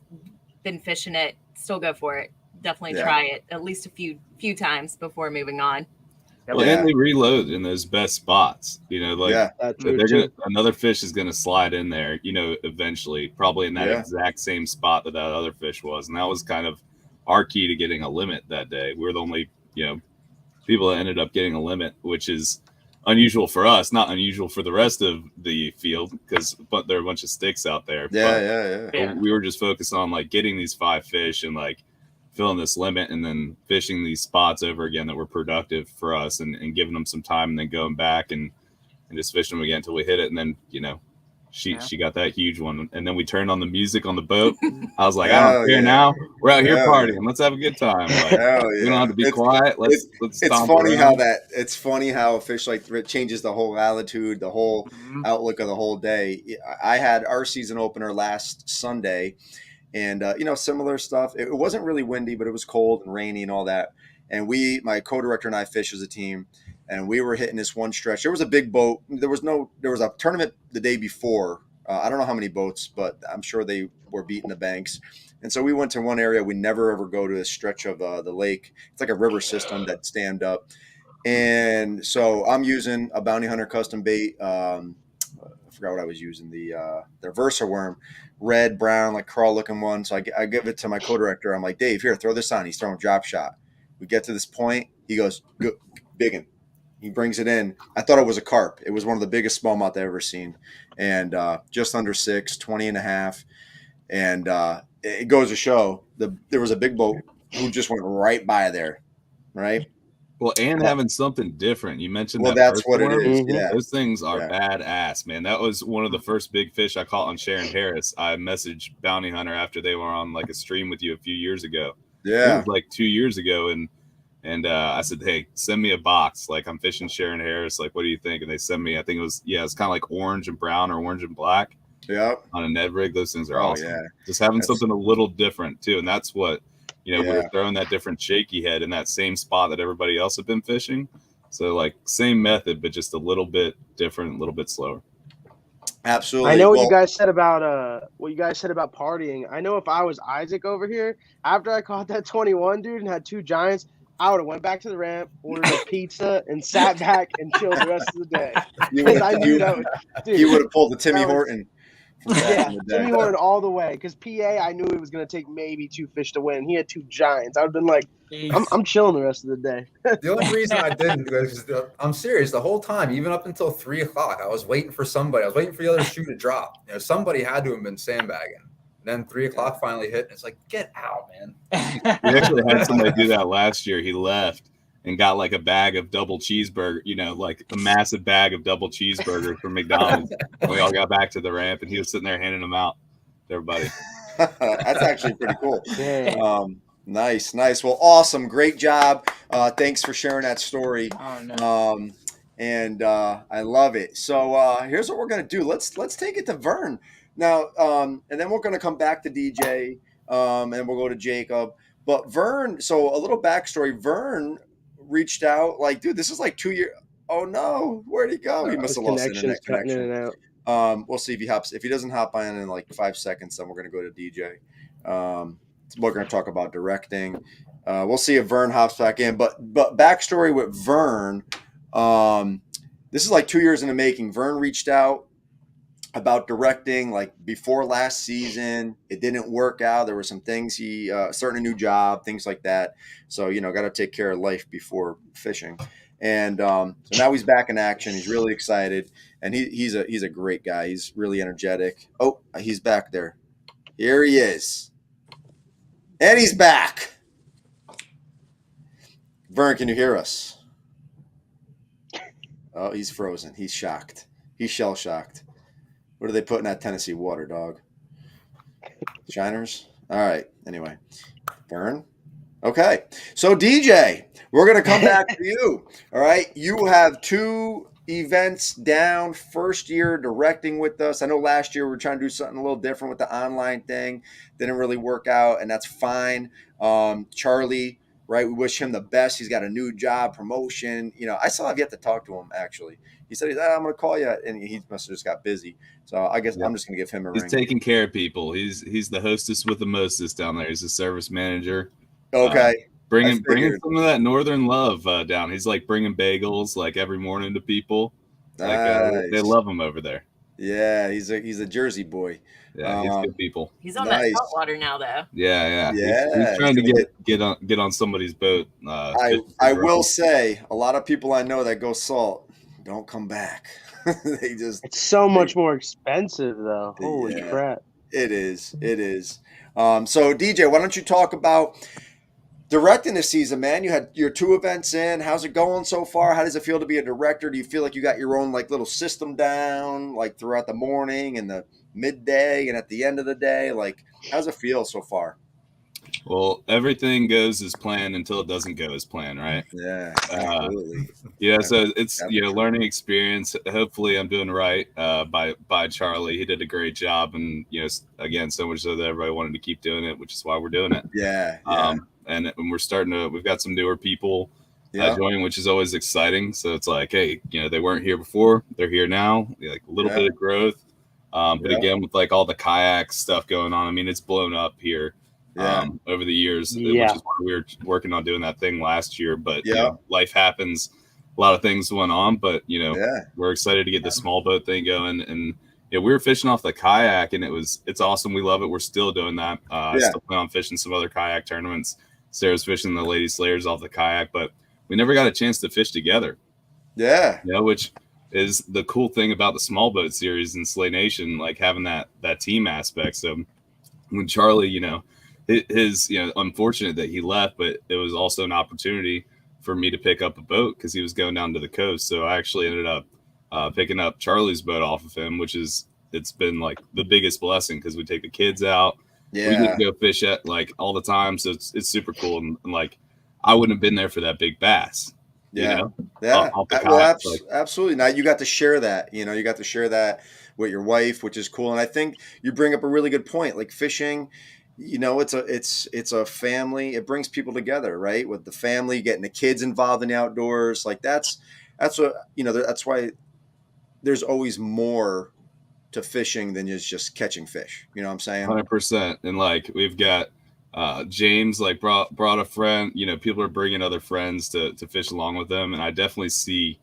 Speaker 5: been fishing it, still go for it. Definitely try it at least a few times before moving on.
Speaker 4: Well, and they reload in those best spots. You know, like another fish is gonna slide in there, you know, eventually, probably in that exact same spot that other fish was. And that was kind of our key to getting a limit that day. We were the only, you know, people that ended up getting a limit, which is unusual for us, not unusual for the rest of the field, because there are a bunch of sticks out there.
Speaker 1: Yeah.
Speaker 4: We were just focused on like getting these 5 fish and like filling this limit and then fishing these spots over again that were productive for us and giving them some time and then going back and just fishing them again until we hit it. And then, you know, she got that huge one. And then we turned on the music on the boat. I was like, I don't care now. We're out here partying. Let's have a good time. Like, we don't have to be quiet. Let's
Speaker 1: it's funny around. It's funny how a fish like it changes the whole attitude, the whole outlook of the whole day. I had our season opener last Sunday. And, you know, similar stuff. It wasn't really windy, but it was cold and rainy and all that. And my co-director and I fished as a team, and we were hitting this one stretch. There was a big boat. There was a tournament the day before. I don't know how many boats, but I'm sure they were beating the banks. And so we went to one area. We never ever go to a stretch of the lake. It's like a river system that stand up. And so I'm using a Bounty Hunter custom bait. I forgot what I was using, the Versa worm, red, brown, like crawl looking one. So I give it to my co-director. I'm like, Dave, here, throw this on. He's throwing drop shot. We get to this point. He goes, biggin. He brings it in. I thought it was a carp. It was one of the biggest smallmouth I've ever seen. And just under 6, 20 and a half. And it goes to show there was a big boat who just went right by there. Right.
Speaker 4: Well, and having something different. You mentioned
Speaker 1: that's what it is. Yeah.
Speaker 4: Those things are badass, man. That was one of the first big fish I caught on Sharon Harris. I messaged Bounty Hunter after they were on like a stream with you a few years ago.
Speaker 1: Yeah.
Speaker 4: It was like 2 years ago. And I said, hey, send me a box. Like, I'm fishing Sharon Harris. Like, what do you think? And they sent me, I think it's kind of like orange and brown or orange and black.
Speaker 1: Yeah.
Speaker 4: On a Ned rig. Those things are awesome. Yeah. Just having something a little different too. And that's what, you know, we're throwing that different shaky head in that same spot that everybody else had been fishing. So like same method, but just a little bit different, a little bit slower.
Speaker 1: Absolutely.
Speaker 2: I know what you guys said about partying. I know if I was Isaac over here, after I caught that 21 dude and had 2 giants, I would have went back to the ramp, ordered a pizza, and sat back and chilled the rest of the day. Because I knew that was, dude.
Speaker 1: He would have pulled the Timmy Horton.
Speaker 2: Timmy Horton all the way. Because PA, I knew it was going to take maybe 2 fish to win. He had 2 giants. I would have been like, I'm chilling the rest of the day.
Speaker 3: The only reason I didn't was I'm serious the whole time, even up until 3 o'clock. I was waiting for somebody. I was waiting for the other shoe to drop. Somebody had to have been sandbagging. And then 3 o'clock finally hit, and it's like, get out, man.
Speaker 4: We actually had somebody do that last year. He left and got like a bag of double cheeseburger, like a massive bag of double cheeseburgers from McDonald's. And we all got back to the ramp, and he was sitting there handing them out to everybody.
Speaker 1: That's actually pretty cool. Nice. Well, awesome. Great job. Thanks for sharing that story.
Speaker 6: Oh, no.
Speaker 1: And I love it. So here's what we're going to do. Let's take it to Vern now. And then we're going to come back to DJ and we'll go to Jacob. But Vern, so a little backstory. Vern reached out like, dude, this is like 2 years. Oh, no. Where'd he go? He must have lost internet connection.
Speaker 2: In and out.
Speaker 1: We'll see if he hops. If he doesn't hop on in like 5 seconds, then we're going to go to DJ. We're going to talk about directing. We'll see if Vern hops back in. But backstory with Vern, this is like 2 years in the making. Vern reached out about directing like before last season. It didn't work out. There were some things he starting a new job, things like that. So, got to take care of life before fishing. And so now he's back in action. He's really excited. And he's a great guy. He's really energetic. Oh, he's back there. Here he is. And he's back. Vern, can you hear us? Oh, he's frozen. He's shocked. He's shell-shocked. What are they putting in that Tennessee water, dog? Shiners? All right. Anyway, Vern. Okay. So, DJ, we're going to come back to you. All right. You have 2 events down, first year directing with us. I know last year we were trying to do something a little different with the online thing. Didn't really work out, and that's fine. Charlie, right? We wish him the best. He's got a new job, promotion. I still have yet to talk to him, actually. He said, I'm going to call you, and he must have just got busy. So I guess I'm just going to give him a ring.
Speaker 4: He's taking care of people. He's the hostess with the mostest down there. He's a service manager.
Speaker 1: Okay.
Speaker 4: Bringing some of that northern love down. He's like bringing bagels like every morning to people. Like they love him over there.
Speaker 1: Yeah, he's a Jersey boy.
Speaker 4: Yeah, he's good people.
Speaker 5: He's on that salt water now, though.
Speaker 4: Yeah. He's trying to get on somebody's boat.
Speaker 1: I will say, a lot of people I know that go salt don't come back. It's
Speaker 2: so much more expensive, though. Holy crap!
Speaker 1: It is. So DJ, why don't you talk about directing this season, man? You had your 2 events in. How's it going so far? How does it feel to be a director? Do you feel like you got your own like little system down, like throughout the morning and the midday and at the end of the day? Like, how's it feel so far?
Speaker 4: Well, everything goes as planned until it doesn't go as planned, right?
Speaker 1: Yeah, absolutely.
Speaker 4: So it's learning experience. Hopefully, I'm doing right by Charlie. He did a great job, and again, so much so that everybody wanted to keep doing it, which is why we're doing it.
Speaker 1: Yeah.
Speaker 4: And we're we've got some newer people joining, which is always exciting. So it's like, hey, they weren't here before, they're here now. Like a little bit of growth, but again, with like all the kayak stuff going on, I mean, it's blown up here. Over the years, which is why we were working on doing that thing last year. But life happens, a lot of things went on. But we're excited to get the small boat thing going, and we were fishing off the kayak, and it's awesome. We love it. We're still doing that. Still plan on fishing some other kayak tournaments. Sarah's fishing the Lady Slayers off the kayak, but we never got a chance to fish together. Yeah, which is the cool thing about the small boat series in Slay Nation, like having that team aspect. So when Charlie, his unfortunate that he left, but it was also an opportunity for me to pick up a boat because he was going down to the coast. So I actually ended up picking up Charlie's boat off of him, it's been like the biggest blessing because we take the kids out. We get to go fish at like all the time. So it's super cool. And like, I wouldn't have been there for that big bass.
Speaker 1: Absolutely. Now you got to share that, you got to share that with your wife, which is cool. And I think you bring up a really good point, like fishing, it's a family. It brings people together, right? With the family, getting the kids involved in the outdoors. Like that's what, that's why there's always more to fishing than just catching fish. You know what I'm saying?
Speaker 4: 100%. And like we've got James like brought a friend. You know, people are bringing other friends to fish along with them, and I definitely see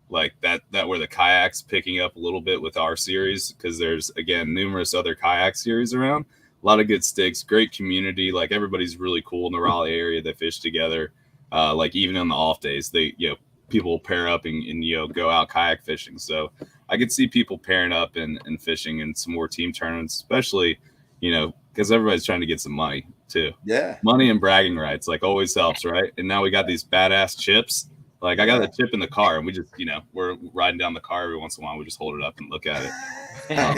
Speaker 4: like that where the kayaks picking up a little bit with our series, because there's again numerous other kayak series around. A lot of good sticks, great community. Like everybody's really cool in the Raleigh area. They fish together. Like even on the off days, they people pair up and go out kayak fishing. So I could see people pairing up and fishing in some more team tournaments, especially because everybody's trying to get some money too.
Speaker 1: Yeah,
Speaker 4: money and bragging rights like always helps, right? And now we got these badass chips. Like I got a chip in the car, and we just we're riding down the car every once in a while. We just hold it up and look at it.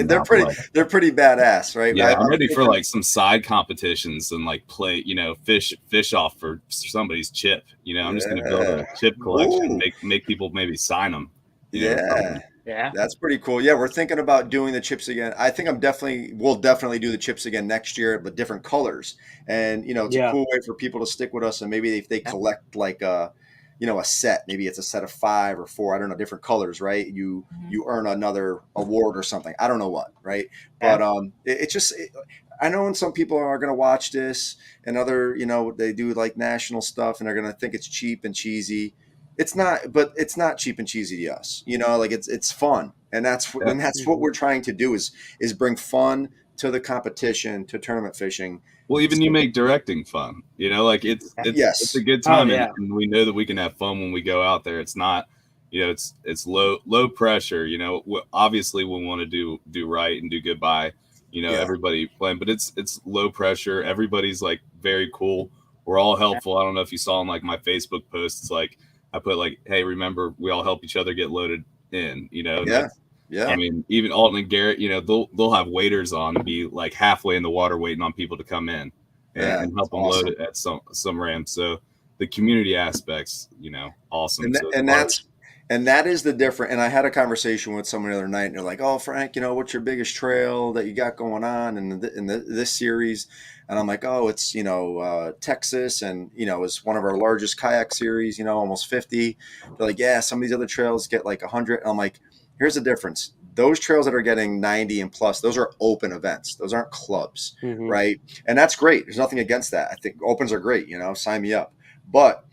Speaker 1: They're pretty badass, right?
Speaker 4: Yeah, I'm ready for like some side competitions and like play, fish off for somebody's chip. I'm just gonna build a chip collection, make people maybe sign them.
Speaker 6: Yeah,
Speaker 1: that's pretty cool. Yeah, we're thinking about doing the chips again. I think we'll definitely do the chips again next year, but different colors. And it's a cool way for people to stick with us. And maybe if they collect like a set, maybe it's a set of 5 or 4, I don't know, different colors, right? You earn another award or something. I don't know what, right? But I know some people are going to watch this and other, they do like national stuff and they're going to think it's cheap and cheesy. It's not, but it's not cheap and cheesy to us, like it's fun. And that's what we're trying to do is bring fun to the competition, to tournament fishing.
Speaker 4: Well, even you make directing fun, like it's a good time, and we know that we can have fun when we go out there. It's not, it's low pressure. Obviously we want to do right and do good by, everybody playing, but it's low pressure. Everybody's like very cool. We're all helpful. I don't know if you saw in like my Facebook posts, like I put like, hey, remember we all help each other get loaded in.
Speaker 1: Yeah.
Speaker 4: I mean, even Alton and Garrett, they'll have waiters on and be like halfway in the water waiting on people to come in and help them load it at some ramp. So the community aspects, awesome.
Speaker 1: And that is the difference. And I had a conversation with someone the other night, and they're like, "Oh, Frank, what's your biggest trail that you got going on in this series?" And I'm like, "Oh, it's Texas, and it's one of our largest kayak series. Almost 50." They're like, "Yeah, some of these other trails get like 100." And I'm like, here's the difference. Those trails that are getting 90 and plus, those are open events. Those aren't clubs, right? And that's great. There's nothing against that. I think opens are great, sign me up. But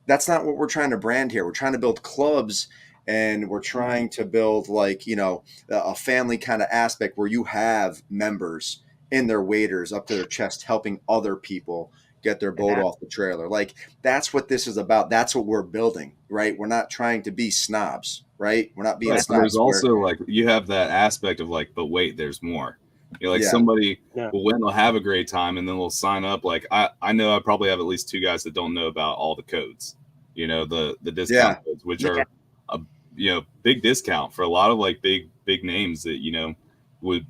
Speaker 1: that's not what we're trying to brand here. We're trying to build clubs, and we're trying to build like, a family kind of aspect where you have members in their waders up to their chest helping other people get their boat off the trailer. Like that's what this is about. That's what we're building, right? We're not trying to be snobs, right? We're not being snobs.
Speaker 4: There's also like you have that aspect of like, but wait, there's more. Somebody will win, they'll have a great time, and then they'll sign up. Like I know I probably have at least 2 guys that don't know about all the codes, the discount codes, which are a big discount for a lot of like big names that would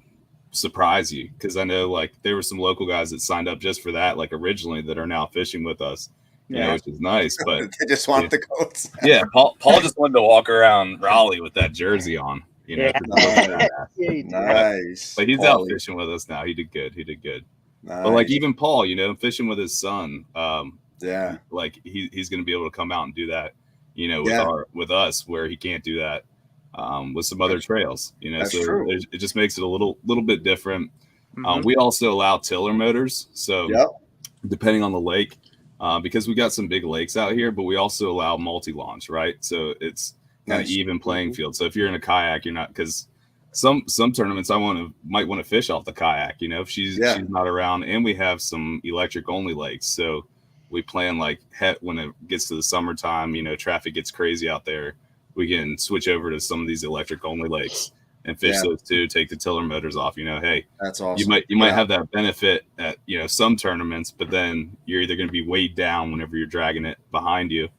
Speaker 4: surprise you, because I know like there were some local guys that signed up just for that, like originally, that are now fishing with us, which is nice. But
Speaker 1: they just want the coats.
Speaker 4: Paul just wanted to walk around Raleigh with that jersey on.
Speaker 1: Nice.
Speaker 4: But he's out fishing with us now. He did good. Nice. But like even Paul, fishing with his son, like he's going to be able to come out and do that, with us, where he can't do that with some other trails,
Speaker 1: That's
Speaker 4: so
Speaker 1: true.
Speaker 4: It just makes it a little bit different. We also allow tiller motors, so depending on the lake, because we got some big lakes out here, but we also allow multi-launch, right? So it's kind of even playing field. So if you're in a kayak, you're not, because some tournaments might want to fish off the kayak, if she's not around, and we have some electric only lakes, so we plan like when it gets to the summertime, traffic gets crazy out there, we can switch over to some of these electric only lakes and fish those too, take the tiller motors off. Hey,
Speaker 1: that's awesome.
Speaker 4: You might have that benefit at some tournaments, but then you're either going to be weighed down whenever you're dragging it behind you,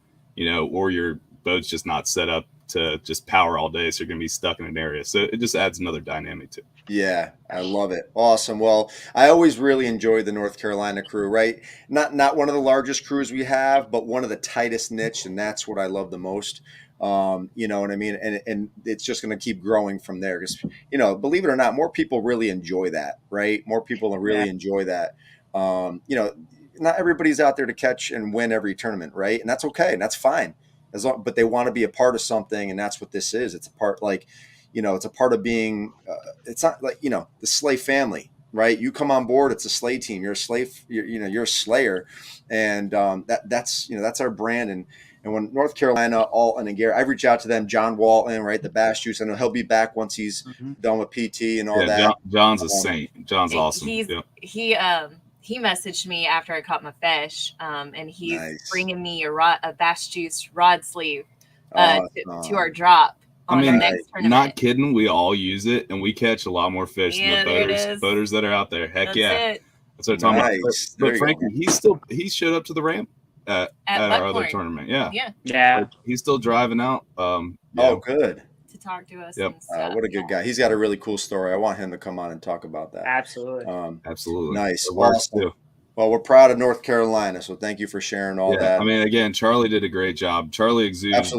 Speaker 4: or your boat's just not set up to just power all day, so you're going to be stuck in an area. So it just adds another dynamic to it.
Speaker 1: Yeah, I love it. Awesome. Well, I always really enjoy the North Carolina crew, right? Not one of the largest crews we have, but one of the tightest niche, and that's what I love the most. You know what I mean? And it's just going to keep growing from there, because, believe it or not, more people really enjoy that, right? More people really enjoy that. Not everybody's out there to catch and win every tournament, right? And that's okay. And that's fine. But they want to be a part of something. And that's what this is. It's a part, like, it's a part of being. It's not like the sleigh family, right? You come on board, it's a sleigh team. You're a slave. You're a slayer, and that's our brand. And when North Carolina, Alton and Gary, I reach out to them. John Walton, right? The Bass Juice. I know he'll be back once he's done with PT and all that.
Speaker 4: John's a saint. John's awesome.
Speaker 5: He messaged me after I caught my fish, and he's bringing me a Bass Juice rod sleeve to our drop.
Speaker 4: Not kidding. We all use it, and we catch a lot more fish than the boaters that are out there. Heck yeah. That's what I'm talking about. But Frankie, he showed up to the ramp at our other tournament. Yeah. He's still driving out.
Speaker 1: Good.
Speaker 5: To talk to us.
Speaker 1: Yep. What a good guy. He's got a really cool story. I want him to come on and talk about that.
Speaker 6: Absolutely.
Speaker 4: Absolutely.
Speaker 1: Nice. Awesome. Well, we're proud of North Carolina, so thank you for sharing all that.
Speaker 4: I mean, again, Charlie did a great job. Charlie exudes,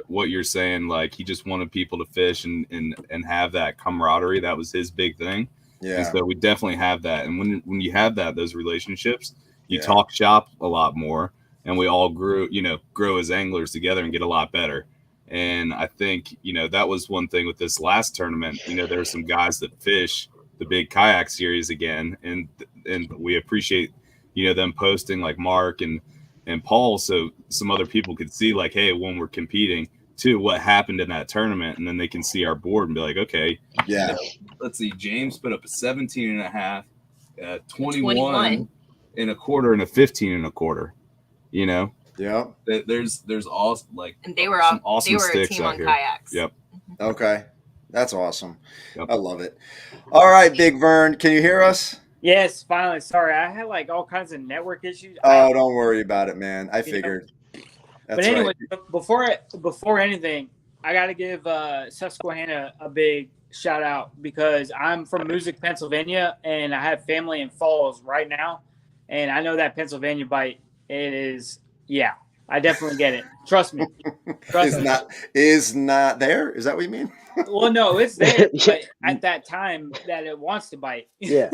Speaker 4: what you're saying. Like, he just wanted people to fish and have that camaraderie. That was his big thing.
Speaker 1: Yeah.
Speaker 4: And so we definitely have that. And when you have those relationships, you talk shop a lot more, and we all grow as anglers together and get a lot better. And I think, that was one thing with this last tournament. There were some guys that fish the big kayak series again, and we appreciate them posting, like Mark and Paul, so some other people could see, like, hey, when we're competing too, what happened in that tournament, and then they can see our board and be like, okay, let's see, James put up a 17 and a half, 21 and a quarter, and a 15 and a quarter. There's all
Speaker 5: and they were
Speaker 4: awesome
Speaker 5: they were a
Speaker 4: sticks
Speaker 5: team
Speaker 4: out
Speaker 5: on
Speaker 4: here.
Speaker 5: kayaks.
Speaker 4: Yep.
Speaker 1: Okay. That's awesome. Yep. I love it. All right, Big Vern, can you hear us?
Speaker 6: Yes, finally. Sorry, I had all kinds of network issues.
Speaker 1: Oh, don't worry about it, man. I figured.
Speaker 6: But anyway, before anything, I got to give Susquehanna a big shout out, because I'm from Moosic, Pennsylvania, and I have family in Falls right now, and I know that Pennsylvania bite. It is, I definitely get it. Trust me.
Speaker 1: Is not there? Is that what you mean?
Speaker 6: Well, no, it's there, but at that time that it wants to bite.
Speaker 2: Yeah.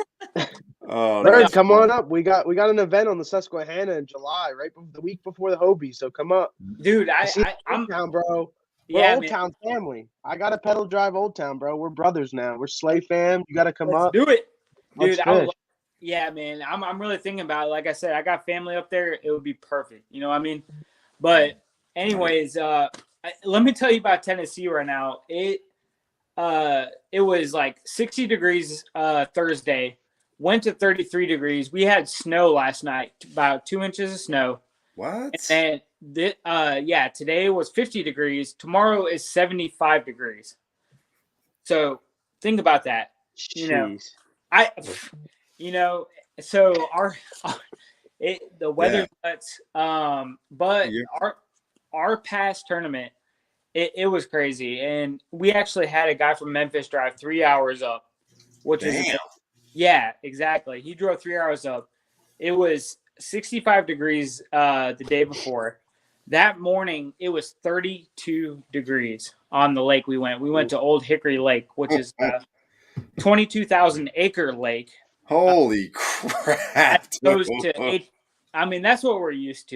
Speaker 2: Come on up. We got an event on the Susquehanna in July, right the week before the Hobie. So come up,
Speaker 6: dude.
Speaker 2: I'm Town, bro. We're Old Town family. I got a pedal drive Old Town, bro. We're brothers now. We're sleigh fam. You got to come up.
Speaker 6: Do it, dude. Man. I'm really thinking about it. Like I said, I got family up there. It would be perfect. You know what I mean? But anyways, let me tell you about Tennessee right now. It was like 60 degrees Thursday, went to 33 degrees. We had snow last night, about 2 inches of snow.
Speaker 1: What?
Speaker 6: And today was 50 degrees. Tomorrow is 75 degrees. So think about that.
Speaker 2: Jeez.
Speaker 6: So the weather's nuts. But our past tournament, it was crazy, and we actually had a guy from Memphis drive 3 hours up, which is exactly. He drove 3 hours up. It was 65 degrees the day before. That morning, it was 32 degrees on the lake we went. We went to Old Hickory Lake, which is a 22,000 acre lake.
Speaker 1: Holy crap!
Speaker 6: Goes to 8. I mean, that's what we're used to,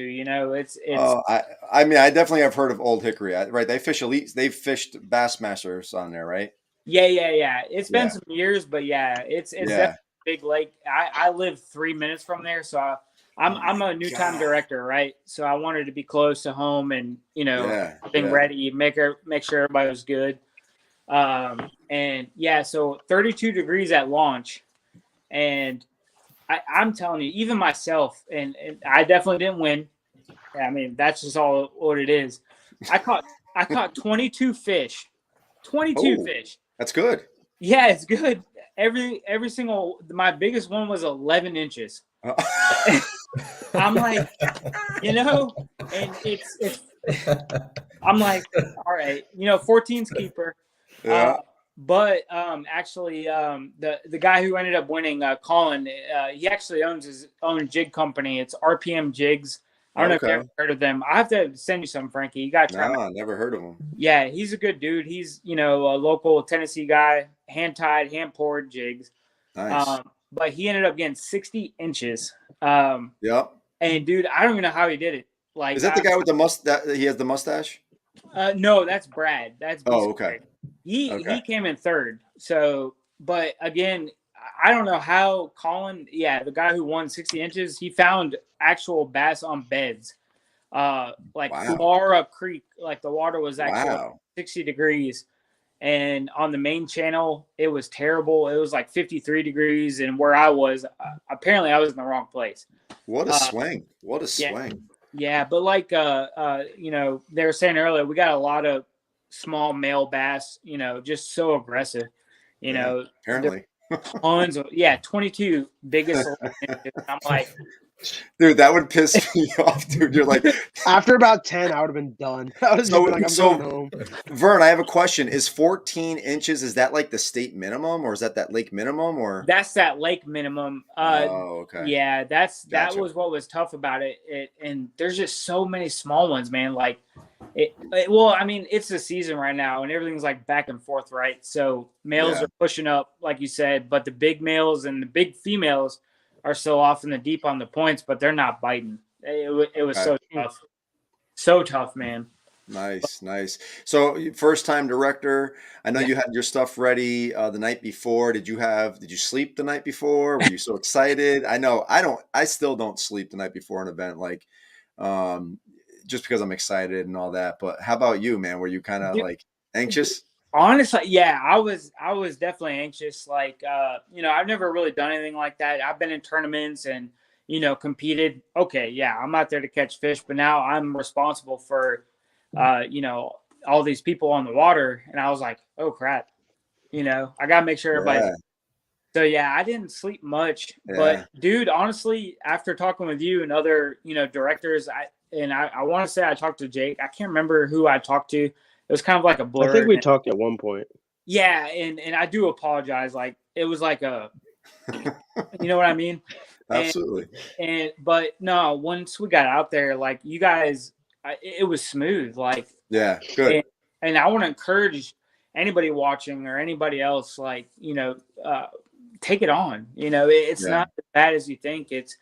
Speaker 6: It's.
Speaker 1: I definitely have heard of Old Hickory, right? They fish elite. They've fished Bassmasters on there, right?
Speaker 6: Yeah. It's been some years, but it's definitely a big lake. I live 3 minutes from there, so I'm a new time director, right? So I wanted to be close to home and being ready, make sure everybody was good. So 32 degrees at launch, and I'm telling you, even myself, and I definitely didn't win. I mean, that's just all what it is. I caught 22 fish. 22 fish.
Speaker 1: That's good.
Speaker 6: Yeah, it's good. Every single, my biggest one was 11 inches. I'm like, and it's I'm like, all right, 14's keeper.
Speaker 1: Yeah.
Speaker 6: But actually, the guy who ended up winning, Colin, he actually owns his own jig company. It's RPM Jigs. I don't know if you've ever heard of them. I have to send you some, Frankie. You got to try.
Speaker 1: No, never heard of him.
Speaker 6: Yeah, he's a good dude. He's a local Tennessee guy, hand tied, hand poured jigs.
Speaker 1: Nice.
Speaker 6: But he ended up getting 60 inches.
Speaker 1: Yep.
Speaker 6: And dude, I don't even know how he did it. Like,
Speaker 1: is that the guy with the mustache? He has the mustache.
Speaker 6: No, that's Brad. That's
Speaker 1: okay.
Speaker 6: He came in third. So, but again, I don't know how Colin, the guy who won 60 inches, he found actual bass on beds. Far up creek, like the water was actually 60 degrees. And on the main channel, it was terrible. It was like 53 degrees. And where I was, apparently I was in the wrong place.
Speaker 1: What a swing. What a swing.
Speaker 6: Yeah. But like, you know, they were saying earlier, we got a lot of small male bass, you know, just so aggressive, you know,
Speaker 1: apparently
Speaker 6: tons of, 22 biggest. I'm like,
Speaker 1: dude, that would piss me off, dude. You're like,
Speaker 2: after about 10, I would have been done. I was like, I'm going home.
Speaker 1: Vern, I have a question. Is 14 inches, is that like the state minimum, or is that lake minimum, or?
Speaker 6: That's that lake minimum.
Speaker 1: Okay.
Speaker 6: Yeah, that was what was tough about it. And there's just so many small ones, man. Like well, I mean, it's the season right now and everything's like back and forth, right? So males are pushing up, like you said, but the big males and the big females are still off in the deep on the points, but they're not biting. It was so tough. So tough, man.
Speaker 1: Nice. So first time director, I know you had your stuff ready the night before. Did you sleep the night before? Were you so excited? I still don't sleep the night before an event, like, just because I'm excited and all that. But how about you, man? Were you kind of like anxious?
Speaker 6: Honestly, yeah, I was definitely anxious. Like, you know, I've never really done anything like that. I've been in tournaments and, you know, competed. Okay, yeah, I'm out there to catch fish, but now I'm responsible for, you know, all these people on the water. And I was like, oh crap, you know, I gotta make sure everybody. So yeah, I didn't sleep much, but dude, honestly, after talking with you and other, you know, directors, I want to say I talked to Jake. I can't remember who I talked to. It was kind of like a blur.
Speaker 2: I think we talked at one point.
Speaker 6: Yeah, and I do apologize. Like it was like a, you know what I mean?
Speaker 1: Absolutely.
Speaker 6: But no, once we got out there, like you guys, it was smooth. Like
Speaker 1: good.
Speaker 6: And I want to encourage anybody watching or anybody else, like, you know, take it on. You know, it's not as bad as you think. It's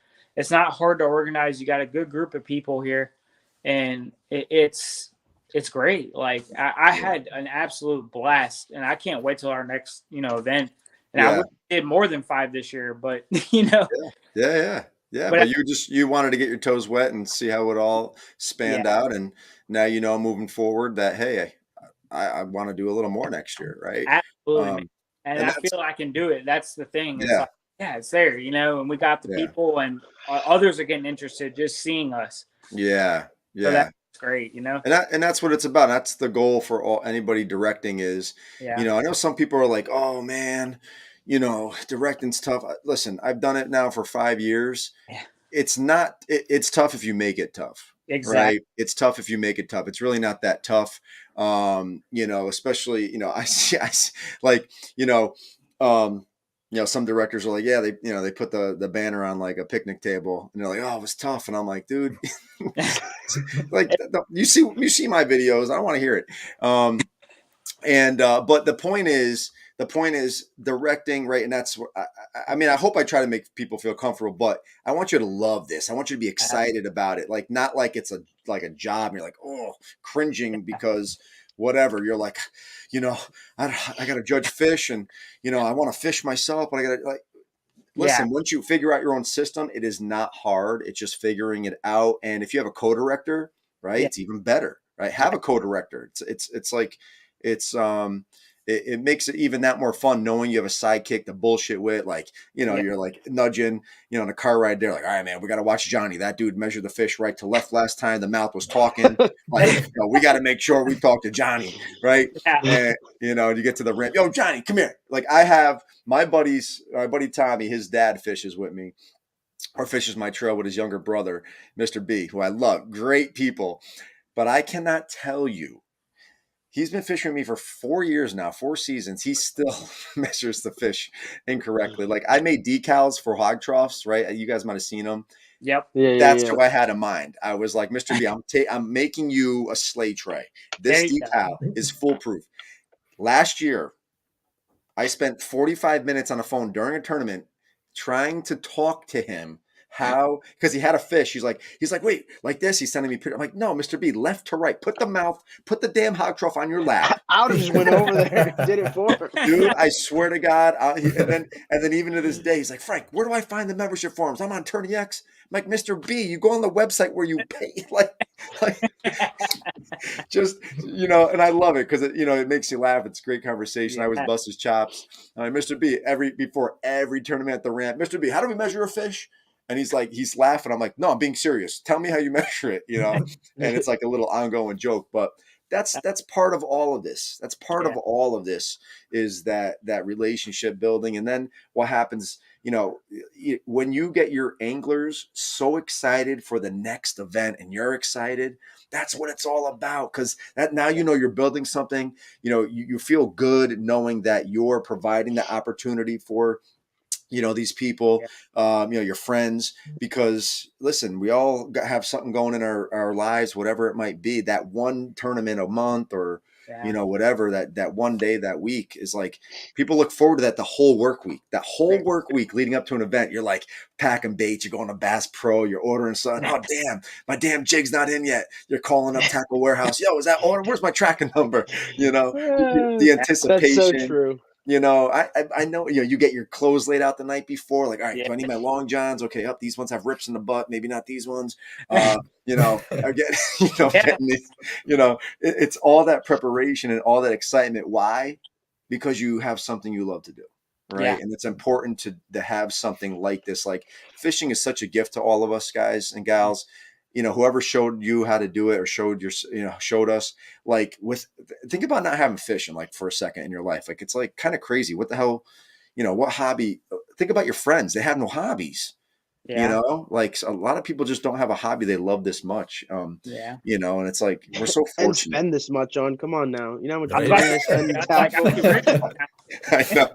Speaker 6: not hard to organize. You got a good group of people here, and it's great. Like I had an absolute blast, and I can't wait till our next, you know, event. And I did more than 5 this year, but you know,
Speaker 1: But you wanted to get your toes wet and see how it all spanned out, and now you know moving forward that hey, I want to do a little more next year, right?
Speaker 6: Absolutely, and I feel I can do it. That's the thing. It's like, it's there, you know, and we got the people, and others are getting interested just seeing us.
Speaker 1: So
Speaker 6: that's great, you know.
Speaker 1: And that's what it's about. That's the goal for anybody directing is, you know, I know some people are like, oh man, you know, directing's tough. Listen, I've done it now for 5 years. It's not, it's tough if you make it tough.
Speaker 6: Exactly.
Speaker 1: Right. It's tough if you make it tough. It's really not that tough. You know, especially, you know, I see like, you know, some directors are like, yeah, they put the banner on like a picnic table and they're like, oh, it was tough. And I'm like, dude, like you see my videos. I don't want to hear it. But the point is directing, right? And that's what I mean, I hope I try to make people feel comfortable, but I want you to love this. I want you to be excited about it. Like, not like it's like a job. And you're like, oh, cringing because whatever. You're like, you know, I got to judge fish and, you know, I want to fish myself, but I got to like, listen, once you figure out your own system, it is not hard. It's just figuring it out. And if you have a co-director, right, it's even better, right? Have a co-director. It's like, it makes it even that more fun knowing you have a sidekick to bullshit with, like, you know, you're like nudging, you know, in a car ride there, like, all right, man, we got to watch Johnny. That dude measured the fish right to left last time. The mouth was talking. Like, you know, we got to make sure we talk to Johnny, right? And, you know, you get to the ramp. Yo, Johnny, come here. Like, I have my buddy Tommy, his dad fishes with me, or fishes my trail with his younger brother, Mr. B, who I love. Great people. But I cannot tell you, he's been fishing with me for 4 years now, 4 seasons. He still measures the fish incorrectly. Like, I made decals for hog troughs, right? You guys might have seen them.
Speaker 6: Yep.
Speaker 1: That's who I had in mind. I was like, Mr. B, I'm making you a sleigh tray. This decal is foolproof. Last year, I spent 45 minutes on the phone during a tournament trying to talk to him how, because he had a fish. He's like, wait, like this. He's sending me pictures. I'm like, no, Mr. B, left to right. Put the damn hog trough on your lap.
Speaker 2: I would have just went over there and did it for him.
Speaker 1: Dude, I swear to God. And then even to this day, he's like, Frank, where do I find the membership forms? I'm on Tourney X. I'm like, Mr. B, you go on the website where you pay, like just, and I love it because it makes you laugh. It's a great conversation. I always bust his chops. Mr. B, before every tournament at the ramp, Mr. B, how do we measure a fish? And he's laughing. I'm like, no, I'm being serious. Tell me how you measure it, and it's like a little ongoing joke, but that's part of all of this. That's part of all of this is that relationship building. And then what happens, when you get your anglers so excited for the next event and you're excited, that's what it's all about. Because that now you're building something, you feel good knowing that you're providing the opportunity for these people, your friends, because listen, we all have something going in our lives, whatever it might be. That one tournament a month or, whatever, that one day, that week is like, people look forward to that the whole work week leading up to an event. You're like packing baits, you're going to Bass Pro, you're ordering something. Oh, damn, my damn jig's not in yet. You're calling up Tackle Warehouse. Yo, is that order? Where's my tracking number? The anticipation.
Speaker 2: That's so true.
Speaker 1: I know, you get your clothes laid out the night before, like, all right, do I need my long johns? Okay, these ones have rips in the butt, maybe not these ones. It's all that preparation and all that excitement. Why? Because you have something you love to do, right? Yeah. And it's important to have something like this. Like, fishing is such a gift to all of us, guys and gals. Whoever showed you how to do it or showed us, like, think about not having fishing, like, for a second in your life. Like, it's like kind of crazy. What the hell, what hobby? Think about your friends. They have no hobbies. Like, a lot of people just don't have a hobby they love this much. And it's like, we're so fortunate.
Speaker 2: And spend this much on, come on now. You know how much money I spend in tackle?
Speaker 1: I know.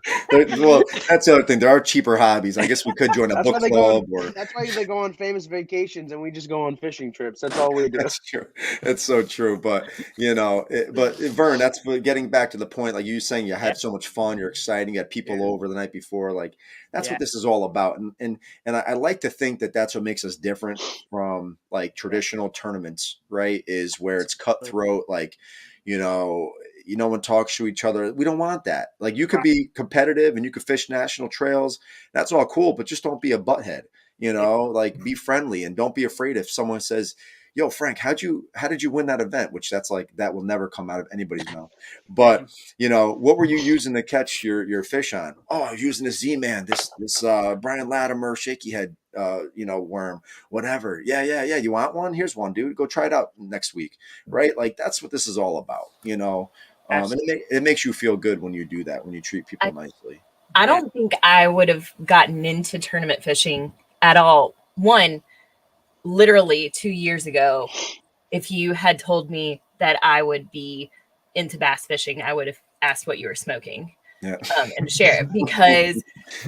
Speaker 1: Well, that's the other thing. There are cheaper hobbies. I guess we could join a book club.
Speaker 2: That's why they go on famous vacations and we just go on fishing trips. That's all we do.
Speaker 1: That's true. It's so true. But, but Vern, that's getting back to the point, like you saying, you had so much fun. You're excited. You had people over the night before. Like, that's what this is all about. And I like to think that that's what makes us different from, like, traditional tournaments, right? Is where it's cutthroat, like, no one talks to each other. We don't want that. Like, you could be competitive and you could fish national trails. That's all cool, but just don't be a butthead, like, be friendly and don't be afraid if someone says, yo, Frank, how did you win that event? Which that's like, that will never come out of anybody's mouth. But, what were you using to catch your fish on? Oh, I was using a Z-Man, this Brian Latimer shaky head, worm, whatever. Yeah. You want one? Here's one, dude. Go try it out next week. Right? Like, that's what this is all about, and it makes you feel good when you do that, when you treat people nicely.
Speaker 5: I don't think I would have gotten into tournament fishing at all. One, literally 2 years ago, if you had told me that I would be into bass fishing, I would have asked what you were smoking. Yeah. And share it, because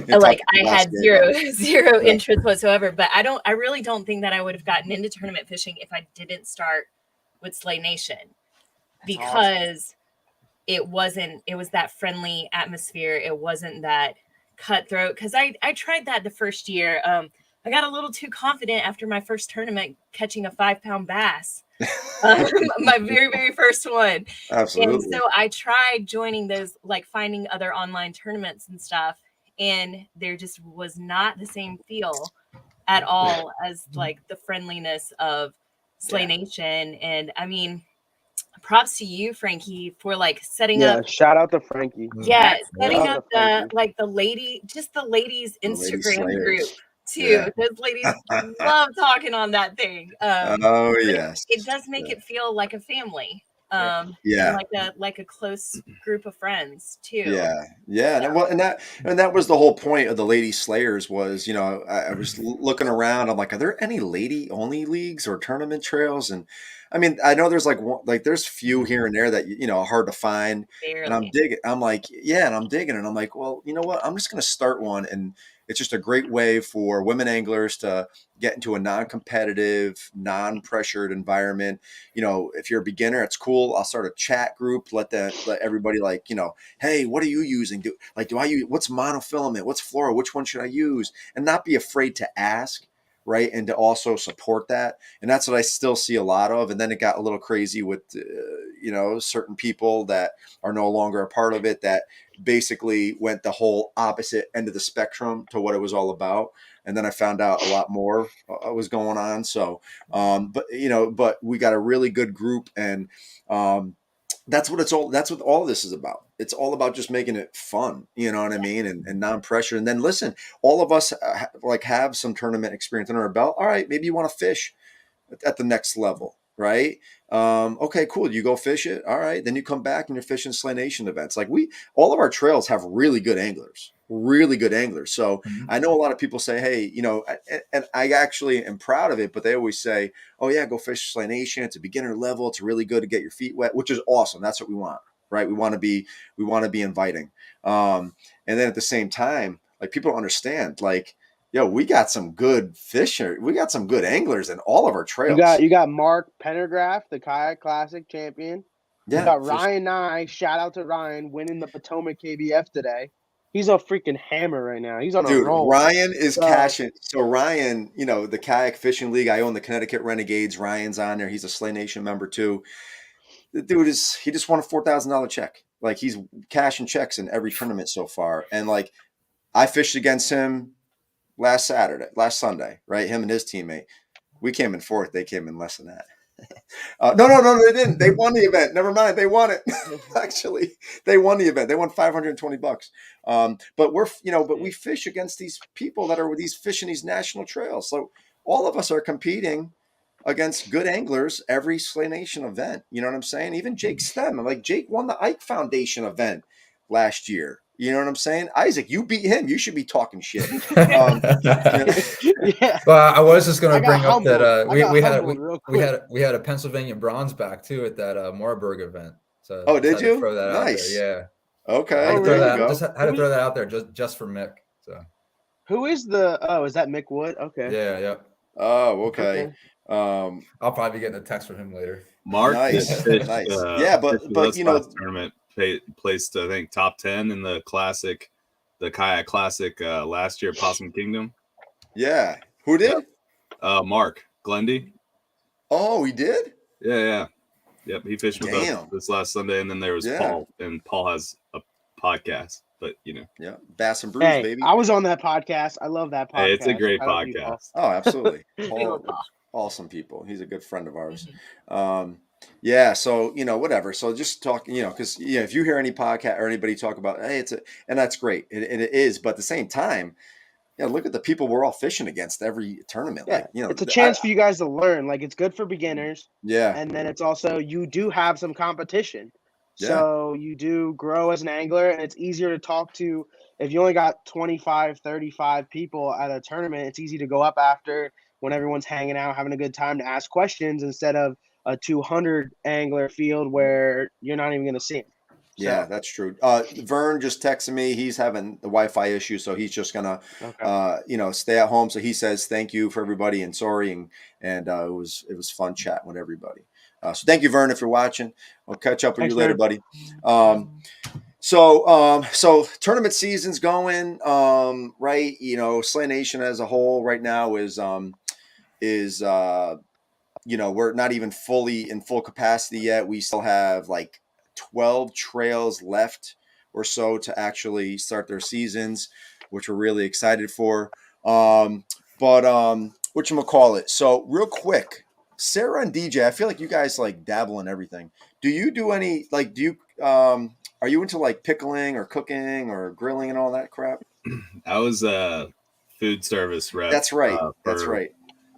Speaker 5: like, I had zero interest whatsoever. But I really don't think that I would have gotten into tournament fishing if I didn't start with Slay Nation, because it was that friendly atmosphere. It wasn't that cutthroat. Because I tried that the first year. I got a little too confident after my first tournament catching a 5-pound bass. My very, very first one.
Speaker 1: Absolutely.
Speaker 5: And so I tried joining those, like, finding other online tournaments and stuff. And there just was not the same feel at all as, like, the friendliness of Slay Nation. And I mean, props to you, Frankie, for, like, setting up.
Speaker 2: Shout out to Frankie.
Speaker 5: Yeah, setting up the ladies' Instagram group too. Yeah. Those ladies love talking on that thing.
Speaker 1: Yes,
Speaker 5: it does make it feel like a family. And like a close group of friends too.
Speaker 1: And that was the whole point of the Lady Slayers was, I was looking around, I'm like, are there any lady only leagues or tournament trails? And I mean, I know there's there's few here and there that are hard to find. Barely. And I'm digging. I'm like, and I'm digging, and I'm like, well, you know what? I'm just gonna start one, and it's just a great way for women anglers to get into a non-competitive, non-pressured environment. If you're a beginner, it's cool. I'll start a chat group. Let everybody, like, hey, what are you using? Do I use, what's monofilament? What's fluoro? Which one should I use? And not be afraid to ask. right? And to also support that. And that's what I still see a lot of. And then it got a little crazy with, certain people that are no longer a part of it that basically went the whole opposite end of the spectrum to what it was all about. And then I found out a lot more was going on. So, but we got a really good group, and that's what all of this is about. It's all about just making it fun, you know what I mean? And non-pressure. And then listen, all of us have some tournament experience under our belt. All right, maybe you want to fish at the next level, right? Okay, cool. You go fish it. All right. Then you come back and you're fishing Slay Nation events. Like all of our trails have really good anglers. So I know a lot of people say, hey, and I actually am proud of it, but they always say, oh yeah, go fish Slay Nation. It's a beginner level. It's really good to get your feet wet, which is awesome. That's what we want, right? We want to be inviting. And then at the same time, like, people don't understand, like, yo, we got some good fisher. We got some good anglers in all of our trails.
Speaker 2: You got Mark Pendergraft, the Kayak Classic champion. Yeah, you got Ryan Nye. Shout out to Ryan, winning the Potomac KBF today. He's a freaking hammer right now. He's on a roll.
Speaker 1: Ryan is cashing. So Ryan, the Kayak Fishing League, I own the Connecticut Renegades. Ryan's on there. He's a Slay Nation member too. The dude he just won a $4,000 check. Like, he's cashing checks in every tournament so far. And like, I fished against him last Sunday, right? Him and his teammate. We came in fourth. They came in less than that. No, they didn't. They won the event. Never mind. They won it. Actually, they won the event. They won $520. But we fish against these people that are fishing these national trails. So all of us are competing against good anglers every Slay Nation event. You know what I'm saying? Even Jake Stem. Like, Jake won the Ike Foundation event last year. You know what I'm saying? Isaac, you beat him. You should be talking shit.
Speaker 3: Yeah. Well, I was just going to bring up that we had a Pennsylvania bronze back too at that Marburg event. So
Speaker 1: did you?
Speaker 3: Throw that
Speaker 1: nice.
Speaker 3: out there. Yeah.
Speaker 1: Okay.
Speaker 3: I had to throw that out there just for Mick. So.
Speaker 2: Who is is that Mick Wood? Okay.
Speaker 3: Yeah.
Speaker 1: Oh, okay.
Speaker 3: I'll probably be getting a text from him later.
Speaker 4: Mark,
Speaker 1: nice.
Speaker 4: Yeah, but tournament placed, I think, top 10 in the Kayak Classic last year, Possum Kingdom.
Speaker 1: Yeah. Who did?
Speaker 4: Mark Glendy.
Speaker 1: Oh, he did?
Speaker 4: Yeah. Yep, he fished with us this last Sunday, and then there was Paul, and Paul has a podcast, but
Speaker 1: yeah, Bass and Brews, baby.
Speaker 2: I was on that podcast. I love that podcast.
Speaker 4: Hey, it's a great podcast.
Speaker 1: Oh, absolutely. Paul, awesome people. He's a good friend of ours. Yeah, so whatever. So just talk, because if you hear any podcast or anybody talk about, hey, and that's great, and it is, but at the same time, look at the people we're all fishing against every tournament.
Speaker 2: Yeah, like, it's a chance for you guys to learn. Like, it's good for beginners.
Speaker 1: Yeah,
Speaker 2: and then it's also, you do have some competition.
Speaker 1: Yeah.
Speaker 2: So you do grow as an angler, and it's easier to talk to. If you only got 25, 35 people at a tournament, it's easy to go up after when everyone's hanging out, having a good time, to ask questions instead of a 200 angler field where you're not even going to see them.
Speaker 1: Yeah, that's true. Vern just texted me. He's having the Wi-Fi issue, so he's just gonna, stay at home. So he says thank you for everybody and sorry, and it was fun chatting with everybody. So thank you, Vern, if you're watching. I'll catch up with you later, buddy. So tournament season's going, right? Slay Nation as a whole right now is we're not even fully in full capacity yet. We still have like 12 trails left or so to actually start their seasons, which we're really excited for. Whatchamacallit? So real quick, Sarah and DJ, I feel like you guys like dabble in everything. Do you do any, like, are you into like pickling or cooking or grilling and all that crap?
Speaker 4: I was a food service rep.
Speaker 1: That's right. That's right.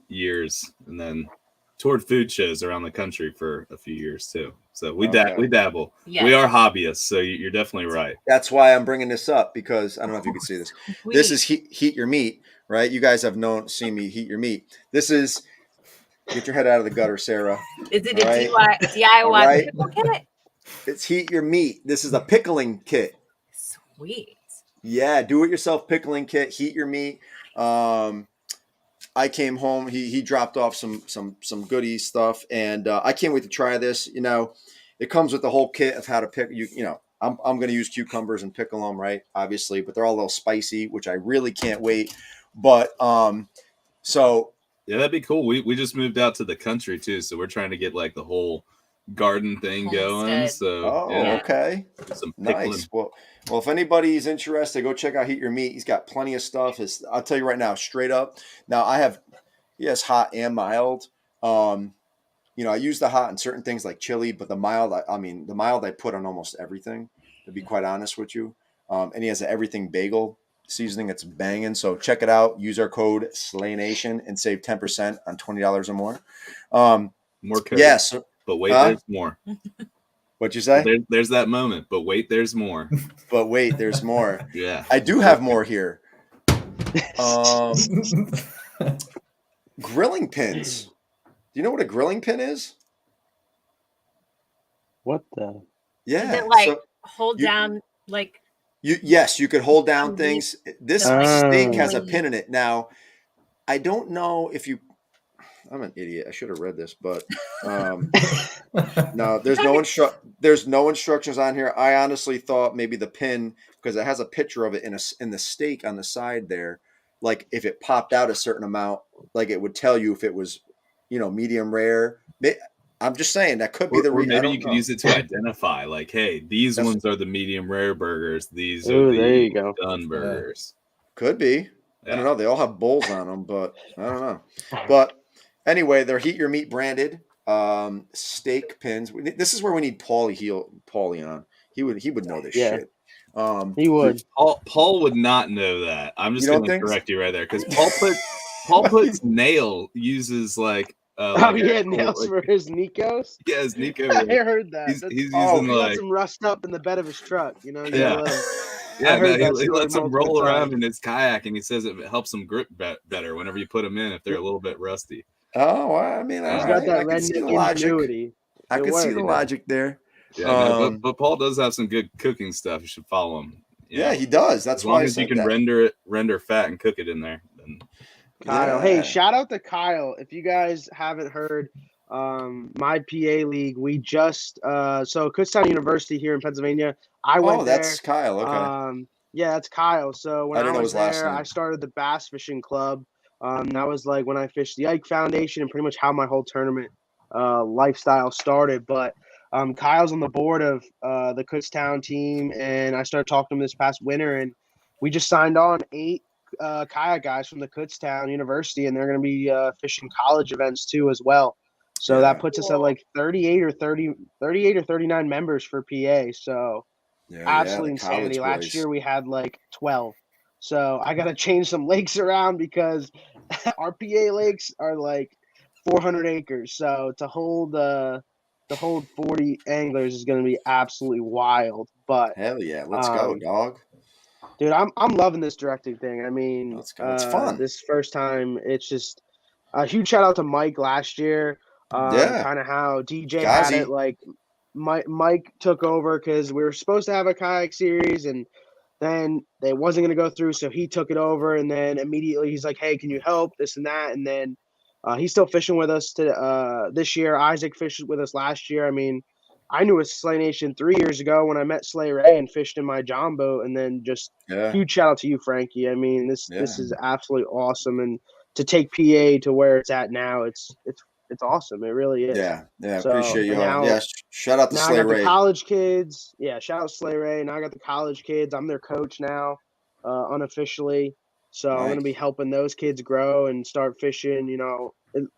Speaker 4: Years, and then toured food shows around the country for a few years too. So we dabble. Yes. We are hobbyists, so you're definitely right.
Speaker 1: That's why I'm bringing this up, because I don't know if you can see this. This is heat your meat, right? You guys have seen me heat your meat. This is, get your head out of the gutter, Sarah.
Speaker 5: Is it a DIY pickle kit?
Speaker 1: It's heat your meat. This is a pickling kit.
Speaker 5: Sweet.
Speaker 1: Yeah, do-it-yourself pickling kit. Heat your meat. I came home. He dropped off some goodie stuff, and I can't wait to try this. It comes with the whole kit of how to pick. I'm going to use cucumbers and pickle them, right? Obviously, but they're all a little spicy, which I really can't wait. But so
Speaker 4: Yeah, that'd be cool. We just moved out to the country too, so we're trying to get like the whole garden thing going. So
Speaker 1: okay,
Speaker 4: some
Speaker 1: nice.
Speaker 4: pickling.
Speaker 1: Well, if anybody's interested, go check out Heat Your Meat. He's got plenty of stuff. I'll tell you right now, straight up. Now he has hot and mild. I use the hot in certain things like chili, but the mild, the mild I put on almost everything, to be quite honest with you. And he has an everything bagel seasoning. It's banging. So check it out. Use our code SLAYNATION and save 10% on $20 or more.
Speaker 4: More code.
Speaker 1: Yes.
Speaker 4: But wait, there's more.
Speaker 1: What'd you say?
Speaker 4: There's that moment, but wait, there's more.
Speaker 1: But wait, there's more.
Speaker 4: Yeah.
Speaker 1: I do have more here. Grilling pins. Do you know what a grilling pin is?
Speaker 2: What the?
Speaker 1: Yeah.
Speaker 5: Does it hold down like?
Speaker 1: Yes, you could hold down things. This steak has a pin in it. Now, I don't know if you. I'm an idiot. I should have read this, but no, there's no instructions on here. I honestly thought maybe the pin, because it has a picture of it in the steak on the side there, like if it popped out a certain amount, like it would tell you if it was, medium rare. I'm just saying that could be the reason.
Speaker 4: Maybe you could use it to identify, like, hey, these ones are the medium rare burgers. These are
Speaker 2: there you go.
Speaker 4: done burgers.
Speaker 1: Could be. Yeah. I don't know. They all have bowls on them, but I don't know. But anyway, they're Heat Your Meat branded steak pins. This is where we need Paulie on. He would know this shit.
Speaker 2: He would.
Speaker 4: Paul would not know that. I'm just going to correct you right there, because Paul puts uses like.
Speaker 2: Nails for his Nikos.
Speaker 4: Yeah, his Nico.
Speaker 2: I heard that.
Speaker 4: He's using
Speaker 2: he lets him rust up in the bed of his truck.
Speaker 4: He lets him roll around in his kayak, and he says it helps him grip better whenever you put them in if they're a little bit rusty.
Speaker 1: Oh, well, I mean,
Speaker 2: he's got that redneck ingenuity.
Speaker 1: I can see the logic there.
Speaker 4: Yeah, but Paul does have some good cooking stuff. You should follow him.
Speaker 1: Yeah, he does. That's
Speaker 4: why as long as you can render fat and cook it in there. Then
Speaker 2: Kyle, hey, shout out to Kyle. If you guys haven't heard, my PA league, we just so Kutztown University here in Pennsylvania. I went there.
Speaker 1: That's Kyle. Okay.
Speaker 2: Yeah, that's Kyle. So when I was there, I
Speaker 1: name.
Speaker 2: started the bass fishing club. That was like when I fished the Ike Foundation and pretty much how my whole tournament lifestyle started. But Kyle's on the board of the Kutztown team, and I started talking to him this past winter, and we just signed on 8 kayak guys from the Kutztown University, and they're going to be fishing college events too as well. So that puts us at like 38 or 39 members for PA. So absolutely insanity. Last year we had like 12. So I got to change some lakes around because our PA lakes are like 400 acres. So to hold 40 anglers is going to be absolutely wild. But
Speaker 1: hell yeah, let's go, dog.
Speaker 2: Dude, I'm loving this directing thing. I mean,
Speaker 1: it's fun.
Speaker 2: This first time, it's just a huge shout out to Mike last year. Kind of how DJ had it. Like Mike took over because we were supposed to have a kayak series, and then they wasn't going to go through, so he took it over. And then immediately he's like, "Hey, can you help this and that?" And then he's still fishing with us this year. Isaac fished with us last year. I mean, I knew a Slay Nation 3 years ago when I met Slay Ray and fished in my John boat, and then just huge shout out to you, Frankie. I mean, this is absolutely awesome, and to take PA to where it's at now, it's awesome. It really is.
Speaker 1: Yeah, so, appreciate you all. Shout out to Slay Ray.
Speaker 2: Now I got the college kids. Yeah, shout out to Slay Ray. Now I got the college kids. I'm their coach now, unofficially. So I'm going to be helping those kids grow and start fishing.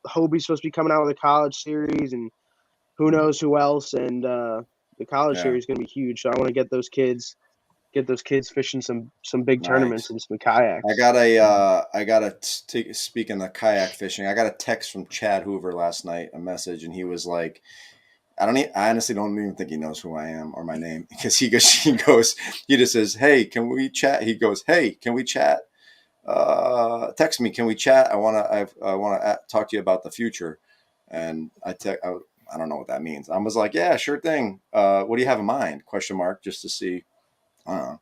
Speaker 2: Hobie's supposed to be coming out with a college series, and who knows who else, and the college series is going to be huge. So I want to get those kids fishing some big tournaments and some kayaks.
Speaker 1: Speaking of kayak fishing, I got a text from Chad Hoover last night, a message, and he was like, I honestly don't even think he knows who I am or my name, because he just says, "Hey, can we chat?" He goes, "Hey, can we chat? Text me, can we chat? I want to talk to you about the future." And I don't know what that means. I was like, "Yeah, sure thing. What do you have in mind?" ? Just to see. I don't know.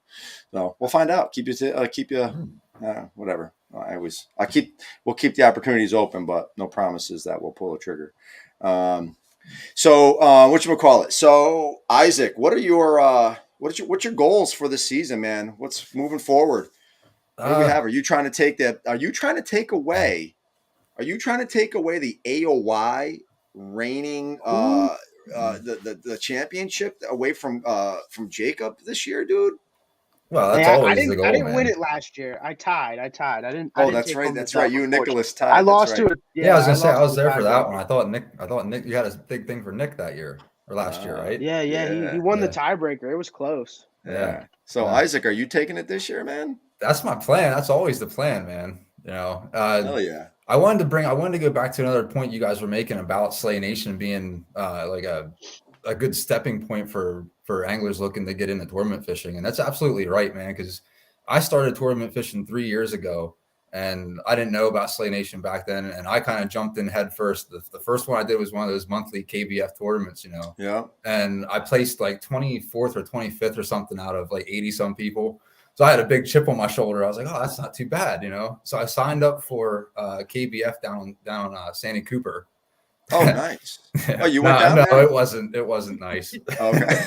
Speaker 1: So we'll find out. Whatever. We'll keep the opportunities open, but no promises that we'll pull a trigger. So whatchamacallit? So Isaac, what's your goals for this season, man? What's moving forward? What do we have? Are you trying to take away Are you trying to take away the AOY reigning the championship away from Jacob this year, dude?
Speaker 3: Well, that's always the goal.
Speaker 2: I didn't
Speaker 3: man.
Speaker 2: win it last year. I tied. I didn't.
Speaker 1: Oh,
Speaker 2: I didn't
Speaker 1: that's
Speaker 2: take
Speaker 1: right.
Speaker 2: home
Speaker 1: That's
Speaker 2: the
Speaker 1: right.
Speaker 2: dub,
Speaker 1: You and Nicholas
Speaker 2: unfortunately.
Speaker 1: tied.
Speaker 2: I lost
Speaker 1: right.
Speaker 2: to it.
Speaker 3: Yeah, I was gonna say I
Speaker 2: lost
Speaker 3: was
Speaker 2: to
Speaker 3: there for that
Speaker 2: tiebreaker.
Speaker 3: one. I thought Nick, you had a big thing for Nick that year or last year, right?
Speaker 2: Yeah. He won the tiebreaker. It was close.
Speaker 1: Yeah. So Isaac, are you taking it this year, man?
Speaker 3: That's my plan. That's always the plan, man. You know.
Speaker 1: Hell yeah.
Speaker 3: I wanted to go back to another point you guys were making about Slay Nation being like a good stepping point for anglers looking to get into tournament fishing. And that's absolutely right, man, because I started tournament fishing 3 years ago and I didn't know about Slay Nation back then. And I kind of jumped in head first. The first one I did was one of those monthly KBF tournaments, you know.
Speaker 1: Yeah.
Speaker 3: And I placed like 24th or 25th or something out of like 80 some people. So I had a big chip on my shoulder. I was like, oh, that's not too bad, you know? So I signed up for KBF down Sandy Cooper.
Speaker 1: Oh, nice. Oh, you went down there?
Speaker 3: No, it wasn't nice.
Speaker 1: Okay.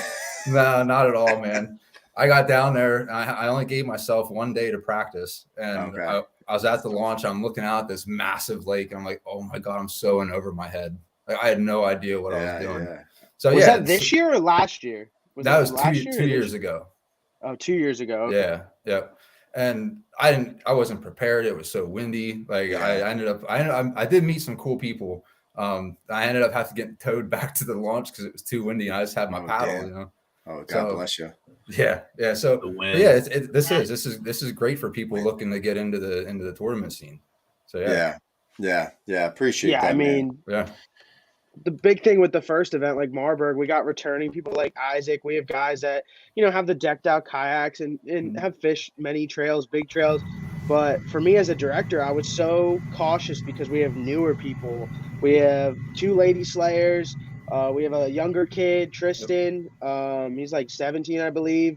Speaker 3: No, not at all, man. I got down there and I only gave myself 1 day to practice. And I was at the launch. I'm looking out at this massive lake. And I'm like, oh my God, I'm so in over my head. Like, I had no idea what I was doing.
Speaker 1: Yeah.
Speaker 3: So
Speaker 2: was that this year or last year?
Speaker 3: That was 2 years ago.
Speaker 2: Oh, 2 years ago. Okay.
Speaker 3: Yeah. And I wasn't prepared. It was so windy. Like I did meet some cool people. I ended up having to get towed back to the launch because it was too windy. And I just had my paddle, you know.
Speaker 1: Oh, God bless you.
Speaker 3: Yeah. So this is great for people looking to get into the tournament scene. So
Speaker 1: yeah. Appreciate that.
Speaker 2: I mean, the big thing with the first event, like Marburg, we got returning people like Isaac. We have guys that, you know, have the decked out kayaks and have fished many trails, big trails. But for me as a director, I was so cautious because we have newer people. We have 2 lady slayers. We have a younger kid, Tristan. He's like 17, I believe.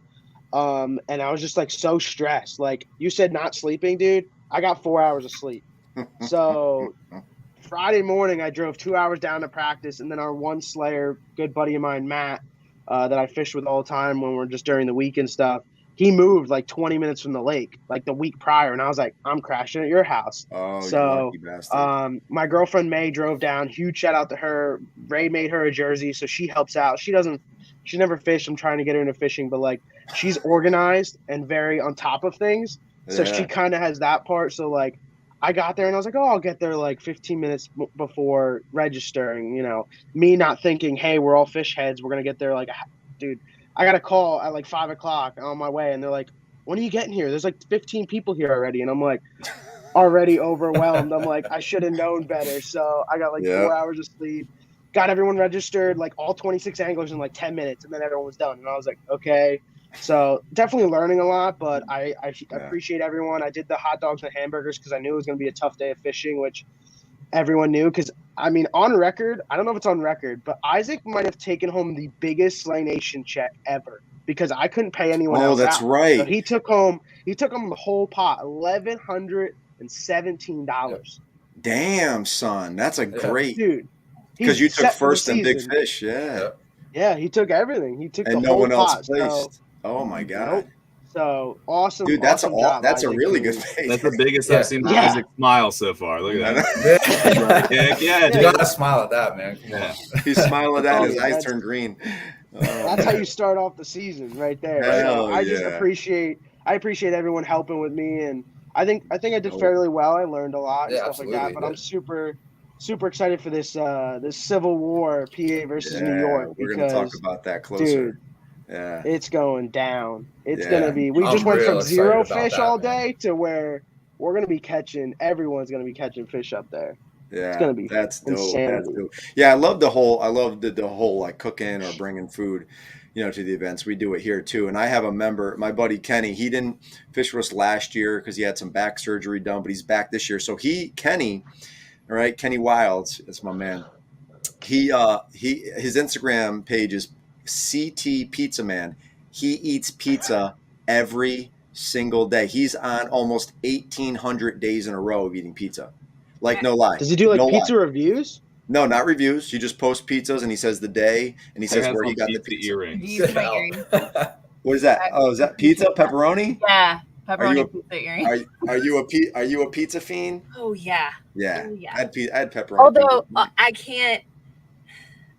Speaker 2: And I was just like so stressed. Like you said, not sleeping, dude. I got 4 hours of sleep. So Friday morning, I drove 2 hours down to practice, and then our one slayer, good buddy of mine, Matt, that I fished with all the time when we're just during the week and stuff, he moved like 20 minutes from the lake, like the week prior, and I was like, I'm crashing at your house.
Speaker 1: Oh,
Speaker 2: so,
Speaker 1: you lucky bastard.
Speaker 2: My girlfriend May drove down. Huge shout out to her. Ray made her a jersey, so she helps out. She never fished. I'm trying to get her into fishing, but like she's organized and very on top of things, so she kind of has that part. So like, I got there and I was like, oh, I'll get there like 15 minutes before registering, you know, me not thinking, hey, we're all fish heads. We're going to get there. Like, dude, I got a call at like 5 o'clock on my way. And they're like, when are you getting here? There's like 15 people here already. And I'm like, already overwhelmed. I'm like, I should have known better. So I got like 4 hours of sleep, got everyone registered, like all 26 anglers in like 10 minutes. And then everyone was done. And I was like, okay. So definitely learning a lot, but I appreciate everyone. I did the hot dogs and the hamburgers because I knew it was going to be a tough day of fishing, which everyone knew. Because, I mean, on record, I don't know if it's on record, but Isaac might have taken home the biggest Slay Nation check ever because I couldn't pay anyone else.
Speaker 1: Oh, that's
Speaker 2: out.
Speaker 1: right.
Speaker 2: So he took home the whole pot, $1,117.
Speaker 1: Damn, son. That's a great.
Speaker 2: Dude.
Speaker 1: Because you took first in big fish,
Speaker 2: Yeah, he took everything. He took
Speaker 1: and
Speaker 2: the
Speaker 1: no
Speaker 2: whole
Speaker 1: one else
Speaker 2: pot.
Speaker 1: placed. Oh my God!
Speaker 2: Nope. So awesome,
Speaker 1: dude. That's
Speaker 2: job,
Speaker 1: that's
Speaker 2: Isaac.
Speaker 1: a really good face.
Speaker 4: That's the biggest I've seen Isaac smile so far. Look at
Speaker 3: that. You gotta smile at that, man.
Speaker 1: He's smiling at that. His eyes turn green.
Speaker 2: That's how you start off the season, right there. So I just appreciate everyone helping with me, and I think I did fairly well. I learned a lot and stuff like that. But I'm super excited for this this Civil War, PA versus New York.
Speaker 1: We're gonna talk about that closer.
Speaker 2: Dude,
Speaker 1: yeah,
Speaker 2: it's going down. It's gonna be. We just went from zero fish all day to where we're gonna be catching. Everyone's gonna be catching fish up there.
Speaker 1: Yeah,
Speaker 2: it's gonna be
Speaker 1: that's dope.
Speaker 2: insanity.
Speaker 1: That's dope. Yeah, I love the whole like cooking or bringing food, you know, to the events. We do it here too. And I have a member, my buddy Kenny. He didn't fish for us last year because he had some back surgery done, but he's back this year. So Kenny Wilds is my man. His Instagram page is CT Pizza Man. He eats pizza every single day. He's on almost 1,800 days in a row of eating pizza. Like, no lie.
Speaker 2: Does he do like pizza reviews?
Speaker 1: No, not reviews. He just posts pizzas and he says the day and he says where he got the pizza.
Speaker 5: Earrings.
Speaker 1: What is that? Oh, is that pizza? Pepperoni?
Speaker 5: Yeah. Pepperoni pizza earring.
Speaker 1: Are you a pizza fiend?
Speaker 5: Oh yeah.
Speaker 1: Yeah.
Speaker 5: Oh, yeah.
Speaker 1: I had pepperoni.
Speaker 5: Although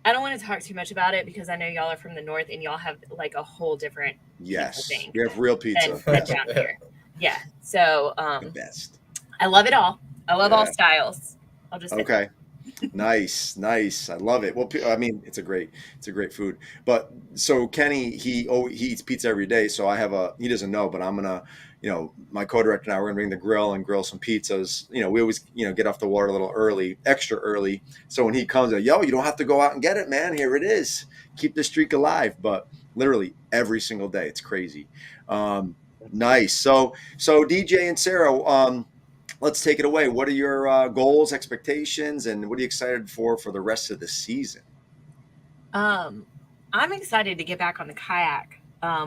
Speaker 5: I don't want to talk too much about it because I know y'all are from the north and y'all have like a whole different pizza thing.
Speaker 1: We have real pizza
Speaker 5: than down here. Yeah. So
Speaker 1: the best.
Speaker 5: I love it all. I love all styles. I'll just
Speaker 1: okay. Nice. I love it. Well, I mean, it's a great food. But so Kenny, he eats pizza every day. So he doesn't know, but I'm gonna, my co-director and I, we're gonna bring the grill and grill some pizzas. We always, get off the water a little early, extra early. So when he comes, yo, you don't have to go out and get it, man. Here it is. Keep the streak alive. But literally every single day, it's crazy. Nice. So DJ and Sarah, let's take it away. What are your goals, expectations, and what are you excited for the rest of the season?
Speaker 5: I'm excited to get back on the kayak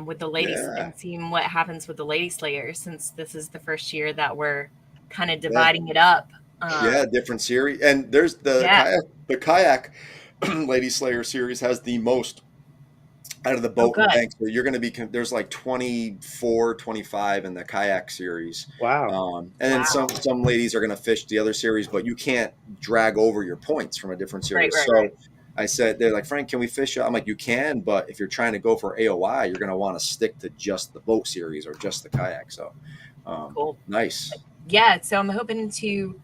Speaker 5: with the ladies and seeing what happens with the Lady Slayers, since this is the first year that we're kind of dividing it up.
Speaker 1: Different series. And there's the kayak Lady Slayer series has the most out of the boat and bank. So you're going to be, there's like 24, 25 in the kayak series.
Speaker 2: Wow.
Speaker 1: And then some ladies are going to fish the other series, but you can't drag over your points from a different series. Right. I said, they're like, Frank, can we fish? I'm like, you can, but if you're trying to go for AOI, you're going to want to stick to just the boat series or just the kayak. So
Speaker 5: cool.
Speaker 1: Nice.
Speaker 5: Yeah. So I'm hoping to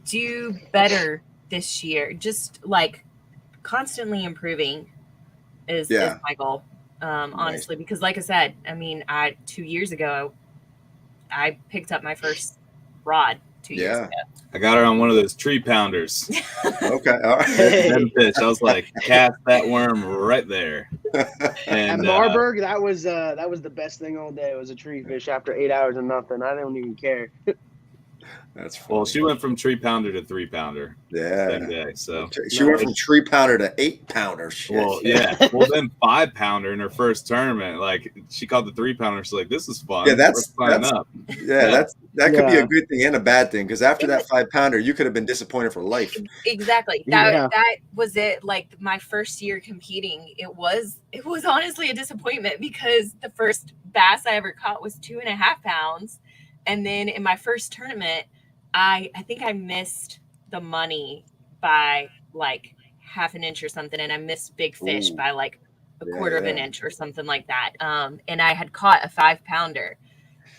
Speaker 5: do better this year. Just like constantly improving is my goal, honestly, because like I said, I mean, 2 years ago, I picked up my first rod 2 years ago.
Speaker 4: I got her on one of those tree pounders.
Speaker 1: Okay. All right.
Speaker 4: Fish. I was like, cast that worm right there.
Speaker 2: And at Marburg, that was the best thing all day. It was a tree fish after 8 hours of nothing. I don't even care.
Speaker 1: That's funny.
Speaker 4: Well, she went from tree pounder to 3 pounder.
Speaker 1: Yeah.
Speaker 4: Same day, so
Speaker 1: she went from 3 pounder to 8 pounder. Shit.
Speaker 4: Well, yeah. Well, then 5 pounder in her first tournament. Like she caught the 3 pounder. She's like, "This is fun."
Speaker 1: Yeah, that's
Speaker 4: up.
Speaker 1: That could be a good thing and a bad thing, because after that 5 pounder, you could have been disappointed for life.
Speaker 5: Exactly. That was it. Like my first year competing, it was honestly a disappointment because the first bass I ever caught was 2.5 pounds, and then in my first tournament, I think I missed the money by like half an inch or something, and I missed big fish by like a quarter of an inch or something like that. And I had caught a 5 pounder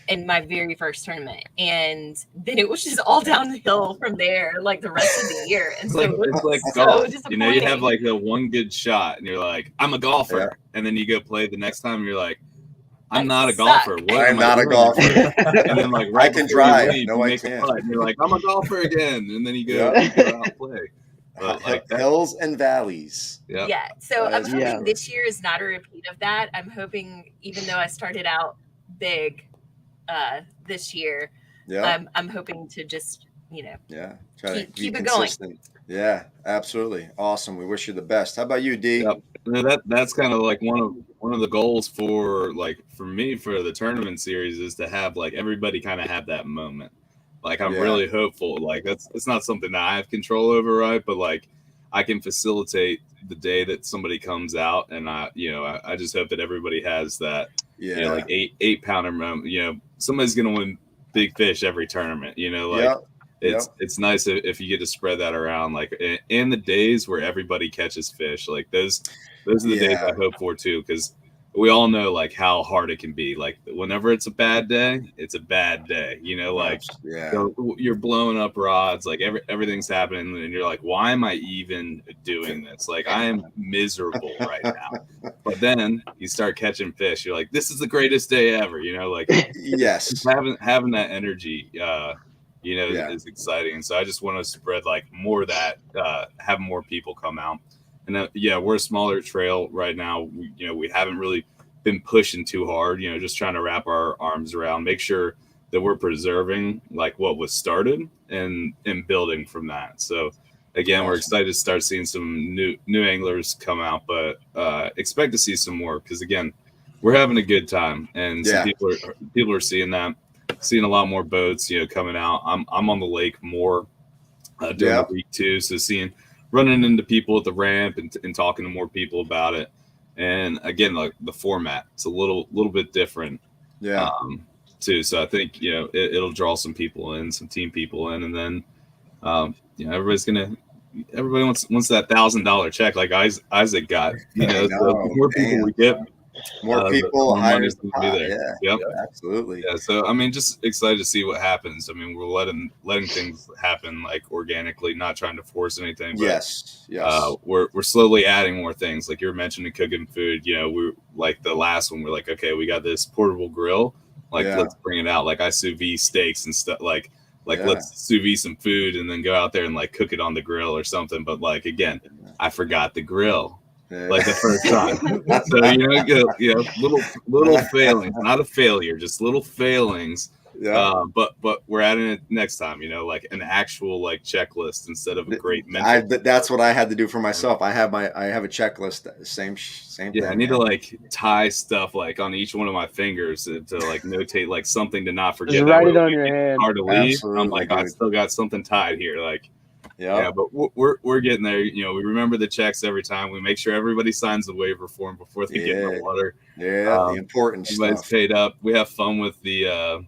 Speaker 5: in my very first tournament, and then it was just all downhill from there, like the rest of the year. And
Speaker 4: it's like golf. You have like the one good shot, and you're like, "I'm a golfer," and then you go play the next time, and you're like, I'm not a golfer.
Speaker 1: I'm not a golfer.
Speaker 4: And then like
Speaker 1: I can drive.
Speaker 4: No, I can't. And you're like, I'm a golfer again. And then you go out and play. But like
Speaker 1: hills and valleys.
Speaker 5: Yeah. So I'm hoping this year is not a repeat of that. I'm hoping, even though I started out big this year, I'm hoping to just,
Speaker 1: try to
Speaker 5: keep it going.
Speaker 1: Yeah, absolutely. Awesome. We wish you the best. How about you, D?
Speaker 4: That's kind of like one of the goals for me for the tournament series is to have like everybody kind of have that moment. Like I'm really hopeful. Like it's not something that I have control over, right? But like I can facilitate the day that somebody comes out, and I just hope that everybody has that. Yeah, like 8 pounder moment. Somebody's gonna win big fish every tournament. It's nice if you get to spread that around, like in the days where everybody catches fish. Like those are the days I hope for too, because we all know like how hard it can be. Like whenever it's a bad day, it's a bad day. You're blowing up rods, like everything's happening, and you're like, why am I even doing this? Like I am miserable right now. But then you start catching fish, you're like, this is the greatest day ever.
Speaker 1: Yes,
Speaker 4: having that energy. Is exciting. And so I just want to spread like more of that, have more people come out. And we're a smaller trail right now. We haven't really been pushing too hard, just trying to wrap our arms around, make sure that we're preserving like what was started and building from that. So again, we're excited to start seeing some new anglers come out, but expect to see some more, because again, we're having a good time, and some people are seeing that. Seeing a lot more boats, coming out. I'm on the lake more during the week too, so running into people at the ramp and talking to more people about it. And again, like the format, it's a little bit different. too. So I think it'll draw some people in, some team people in, and then everybody wants that $1,000 check like Isaac got. The more people we get,
Speaker 1: more people,
Speaker 4: more
Speaker 1: higher
Speaker 4: money's going to be there.
Speaker 1: Yep, absolutely.
Speaker 4: Yeah, so I mean, just excited to see what happens. I mean, we're letting things happen like organically, not trying to force anything. But,
Speaker 1: yes.
Speaker 4: We're slowly adding more things. Like you were mentioning cooking food. We're like the last one. We're like, okay, we got this portable grill. Like let's bring it out. Like I sous vide steaks and stuff. Like let's sous vide some food and then go out there and like cook it on the grill or something. But like again, I forgot the grill. Like the first time. So little failings, not a failure, just little failings. Yeah. But we're adding it next time, like an actual like checklist instead of a great mental.
Speaker 1: That's what I had to do for myself. I have a checklist. Same
Speaker 4: yeah,
Speaker 1: thing.
Speaker 4: I need to like tie stuff like on each one of my fingers to like notate like something to not forget.
Speaker 2: Just write it on your hand.
Speaker 4: Hard to leave. Absolutely, I'm like, dude. I still got something tied here. Like yeah, but we're getting there. We remember the checks every time. We make sure everybody signs the waiver form before they get in the water.
Speaker 1: Yeah, the important
Speaker 4: everybody's
Speaker 1: stuff.
Speaker 4: Paid up. We have fun with the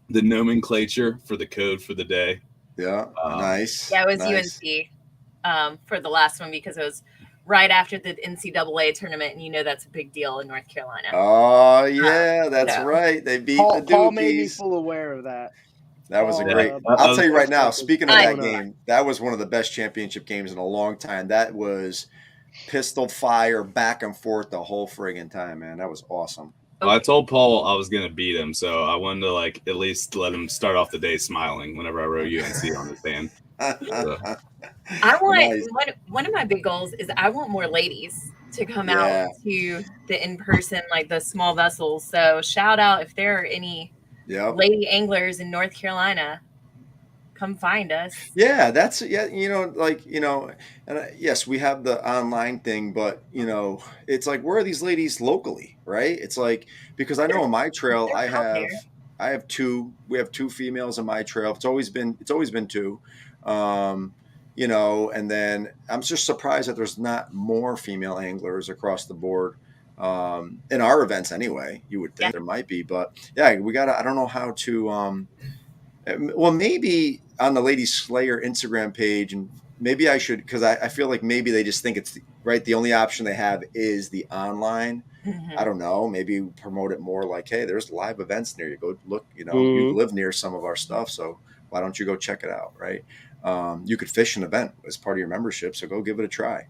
Speaker 4: nomenclature for the code for the day.
Speaker 1: Yeah, nice.
Speaker 5: Yeah, it was UNC for the last one because it was right after the NCAA tournament, and that's a big deal in North Carolina.
Speaker 1: Oh yeah, that's right. They beat the Dookies.
Speaker 2: Paul made me full aware of that.
Speaker 1: That was a great. I'll tell you right now. Speaking of that game, that was one of the best championship games in a long time. That was pistol fire back and forth the whole friggin' time, man. That was awesome.
Speaker 4: Well, I told Paul I was gonna beat him, so I wanted to like at least let him start off the day smiling whenever I wrote UNC on his hand. So.
Speaker 5: I want one of my big goals is I want more ladies to come out to the in-person, like the small vessels. So shout out if there are any lady anglers in North Carolina, come find us.
Speaker 1: Yeah, that's and yes, we have the online thing, but it's like where are these ladies locally, right? It's like because I know in my trail we have two females in my trail. It's always been two. And then I'm just surprised that there's not more female anglers across the board. In our events anyway, you would think there might be, but we gotta, I don't know how to, well, maybe on the Lady Slayer Instagram page, and maybe I should, cause I feel like maybe they just think it's right. The only option they have is the online. I don't know, maybe promote it more like, hey, there's live events near you. Go look, you live near some of our stuff. So why don't you go check it out? Right. You could fish an event as part of your membership. So go give it a try.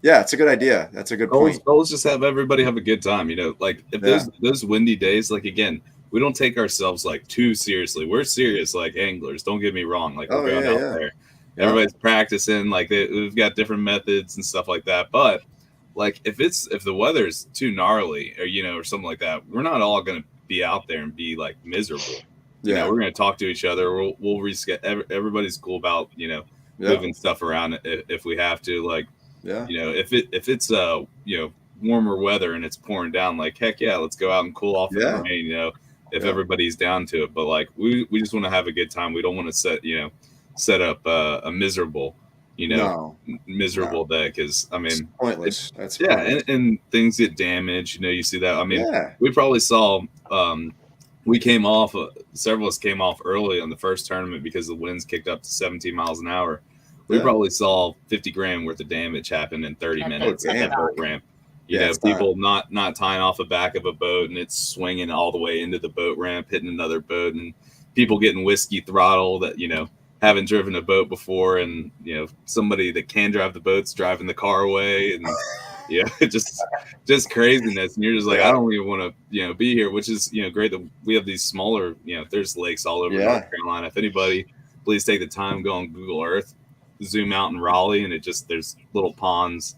Speaker 1: Yeah, it's a good idea. That's a good point.
Speaker 4: Goals just have everybody have a good time. Like if those windy days, like again, we don't take ourselves like too seriously. We're serious like anglers. Don't get me wrong. Like we're going out there. Everybody's practicing. Like we've got different methods and stuff like that. But like if the weather's too gnarly or something like that, we're not all going to be out there and be like miserable. We're going to talk to each other. We'll reschedule. Everybody's cool about moving stuff around if we have to. Like. Yeah. If it's warmer weather and it's pouring down, like heck yeah, let's go out and cool off in the rain, if everybody's down to it. But like we just want to have a good time. We don't want to set up a miserable miserable day, because I mean it's
Speaker 1: pointless. That's
Speaker 4: and things get damaged. You see that. I mean we probably saw we came off several of us came off early on the first tournament because the winds kicked up to 17 miles an hour. We probably saw 50 grand worth of damage happen in 30 minutes at that boat ramp. People not tying off the back of a boat and it's swinging all the way into the boat ramp, hitting another boat, and people getting whiskey throttle that haven't driven a boat before, and somebody that can drive the boat's driving the car away, and just craziness. And you're just like, I don't even want to be here, which is great that we have these smaller there's lakes all over North Carolina. If anybody, please take the time, go on Google Earth. Zoom out in Raleigh, and there's little ponds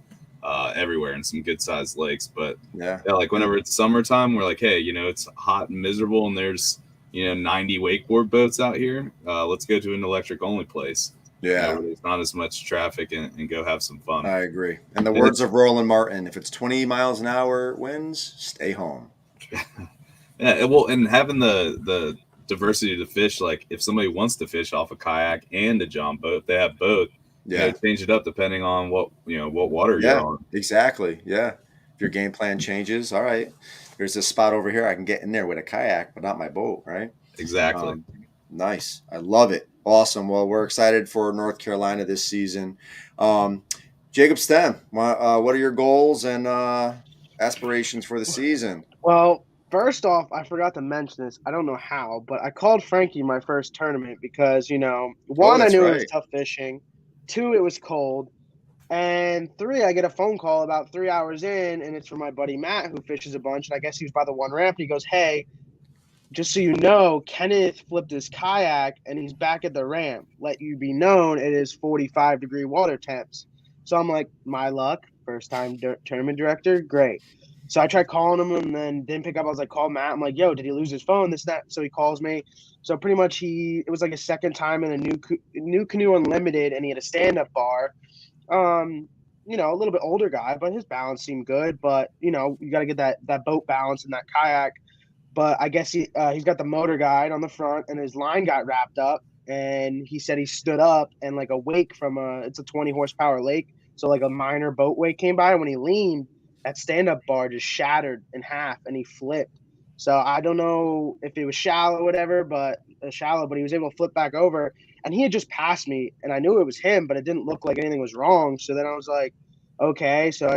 Speaker 4: everywhere and some good sized lakes. But like whenever it's summertime, we're like, hey, it's hot and miserable, and there's 90 wakeboard boats out here. Let's go to an electric only place. Where there's not as much traffic, and go have some fun.
Speaker 1: I agree. And the words of Roland Martin: if it's 20 miles an hour winds, stay home.
Speaker 4: Well, and having the diversity to fish, like if somebody wants to fish off a kayak and a john boat, if they have both, change it up depending on what water you're on.
Speaker 1: Exactly. If your game plan changes, all right, there's this spot over here. I can get in there with a kayak, but not my boat, right?
Speaker 4: Exactly.
Speaker 1: Nice. I love it. Awesome. Well, we're excited for North Carolina this season. Jacob Stem, what are your goals and aspirations for the season?
Speaker 2: Well, first off, I forgot to mention this. I don't know how, but I called Frankie my first tournament because, one, I knew it was tough fishing. 2, it was cold. And 3, I get a phone call about 3 hours in, and it's from my buddy Matt, who fishes a bunch. And I guess he was by the one ramp. And he goes, "Hey, just so you know, Kenneth flipped his kayak, and he's back at the ramp. Let you be known, it is 45-degree water temps." So I'm like, my luck, first-time tournament director, great. So I tried calling him and then didn't pick up. I was like, call Matt. I'm like, yo, did he lose his phone? This, that. So he calls me. So pretty much it was like a second time in a new Canoe Unlimited, and he had a stand-up bar. A little bit older guy, but his balance seemed good. But, you got to get that boat balance in that kayak. But I guess he's got the motor guide on the front, and his line got wrapped up. And he said he stood up, and like a wake from it's a 20 horsepower lake. So like a minor boat wake came by. And when he leaned, that stand-up bar just shattered in half, and he flipped. So I don't know if it was shallow or whatever, but he was able to flip back over. And he had just passed me, and I knew it was him, but it didn't look like anything was wrong. So then I was like, okay. So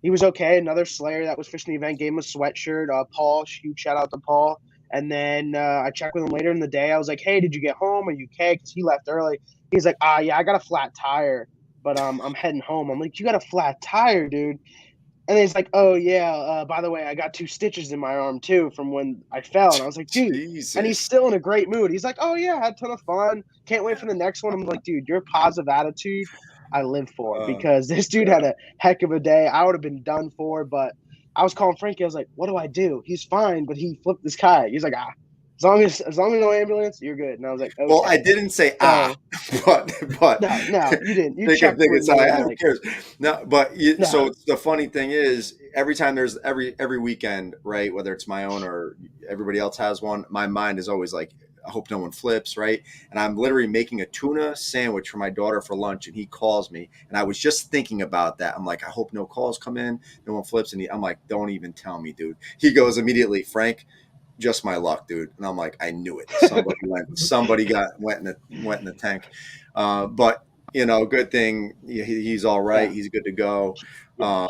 Speaker 2: he was okay. Another Slayer that was fishing the event gave him a sweatshirt. Paul, huge shout out to Paul. And then I checked with him later in the day. I was like, hey, did you get home? Are you okay? Because he left early. He's like, yeah, I got a flat tire, but I'm heading home. I'm like, you got a flat tire, dude? And then he's like, oh, yeah, by the way, I got 2 stitches in my arm, too, from when I fell. And I was like, dude. Jesus. And he's still in a great mood. He's like, oh, yeah, I had a ton of fun. Can't wait for the next one. I'm like, dude, your positive attitude I live for, because this dude had a heck of a day. I would have been done for, but I was calling Frankie. I was like, what do I do? He's fine, but he flipped this kayak. He's like, as long as no ambulance, you're good. And I was like, okay.
Speaker 1: Well, I didn't say but
Speaker 2: no, you didn't. You checked with me.
Speaker 1: I don't care. No, but so the funny thing is, every time there's every weekend, right? Whether it's my own or everybody else has one, my mind is always like, I hope no one flips, right? And I'm literally making a tuna sandwich for my daughter for lunch, and he calls me, and I was just thinking about that. I'm like, I hope no calls come in, no one flips, and I'm like, don't even tell me, dude. He goes immediately, Frank, just my luck, dude. And I'm like, I knew it. Somebody went in the tank. But good thing he's all right. Yeah. He's good to go.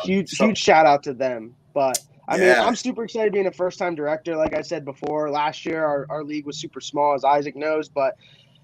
Speaker 2: Huge shout out to them. But I mean, I'm super excited being a first-time director. Like I said before, last year our league was super small, as Isaac knows. But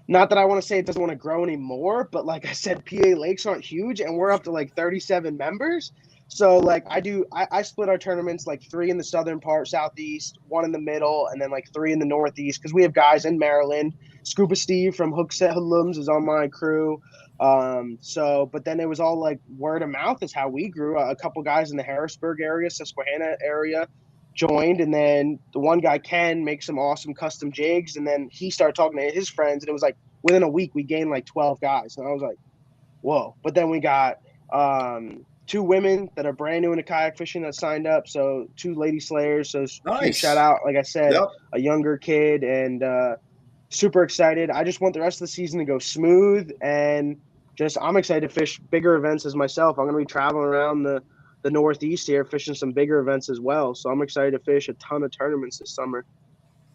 Speaker 2: not that I want to say it doesn't want to grow anymore. But like I said, PA lakes aren't huge, and we're up to like 37 members. So like I split our tournaments like 3 in the southern part, southeast, 1 in the middle, and then like 3 in the northeast, because we have guys in Maryland. Scuba Steve from Hookset Hoodlums is on my crew. But then it was all like word of mouth is how we grew. A couple guys in the Harrisburg area, Susquehanna area joined, and then the one guy, Ken, makes some awesome custom jigs, and then he started talking to his friends, and it was like within a week we gained like 12 guys, and I was like, whoa. But then we got 2 women that are brand new into kayak fishing that signed up. So 2 lady slayers. So nice. Shout out, like I said, a younger kid, and super excited. I just want the rest of the season to go smooth, and I'm excited to fish bigger events as myself. I'm going to be traveling around the Northeast here, fishing some bigger events as well. So I'm excited to fish a ton of tournaments this summer.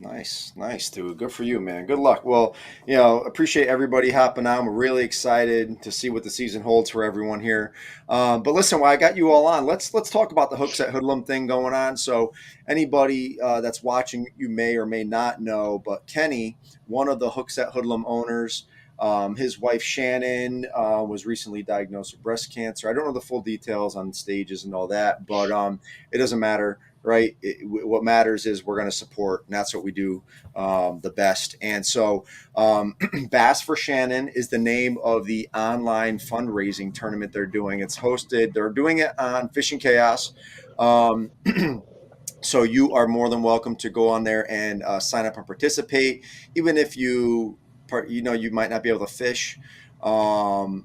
Speaker 1: Nice, dude. Good for you, man. Good luck. Well, appreciate everybody hopping on. We're really excited to see what the season holds for everyone here. But listen, while I got you all on, let's talk about the Hookset Hoodlum thing going on. So anybody that's watching, you may or may not know, but Kenny, one of the Hookset Hoodlum owners, his wife Shannon was recently diagnosed with breast cancer. I don't know the full details on stages and all that, but it doesn't matter. Right. What matters is we're going to support, and that's what we do the best. And so Bass for Shannon is the name of the online fundraising tournament they're doing. It's hosted. They're doing it on Fishing Chaos. So you are more than welcome to go on there and sign up and participate. Even if you might not be able to fish,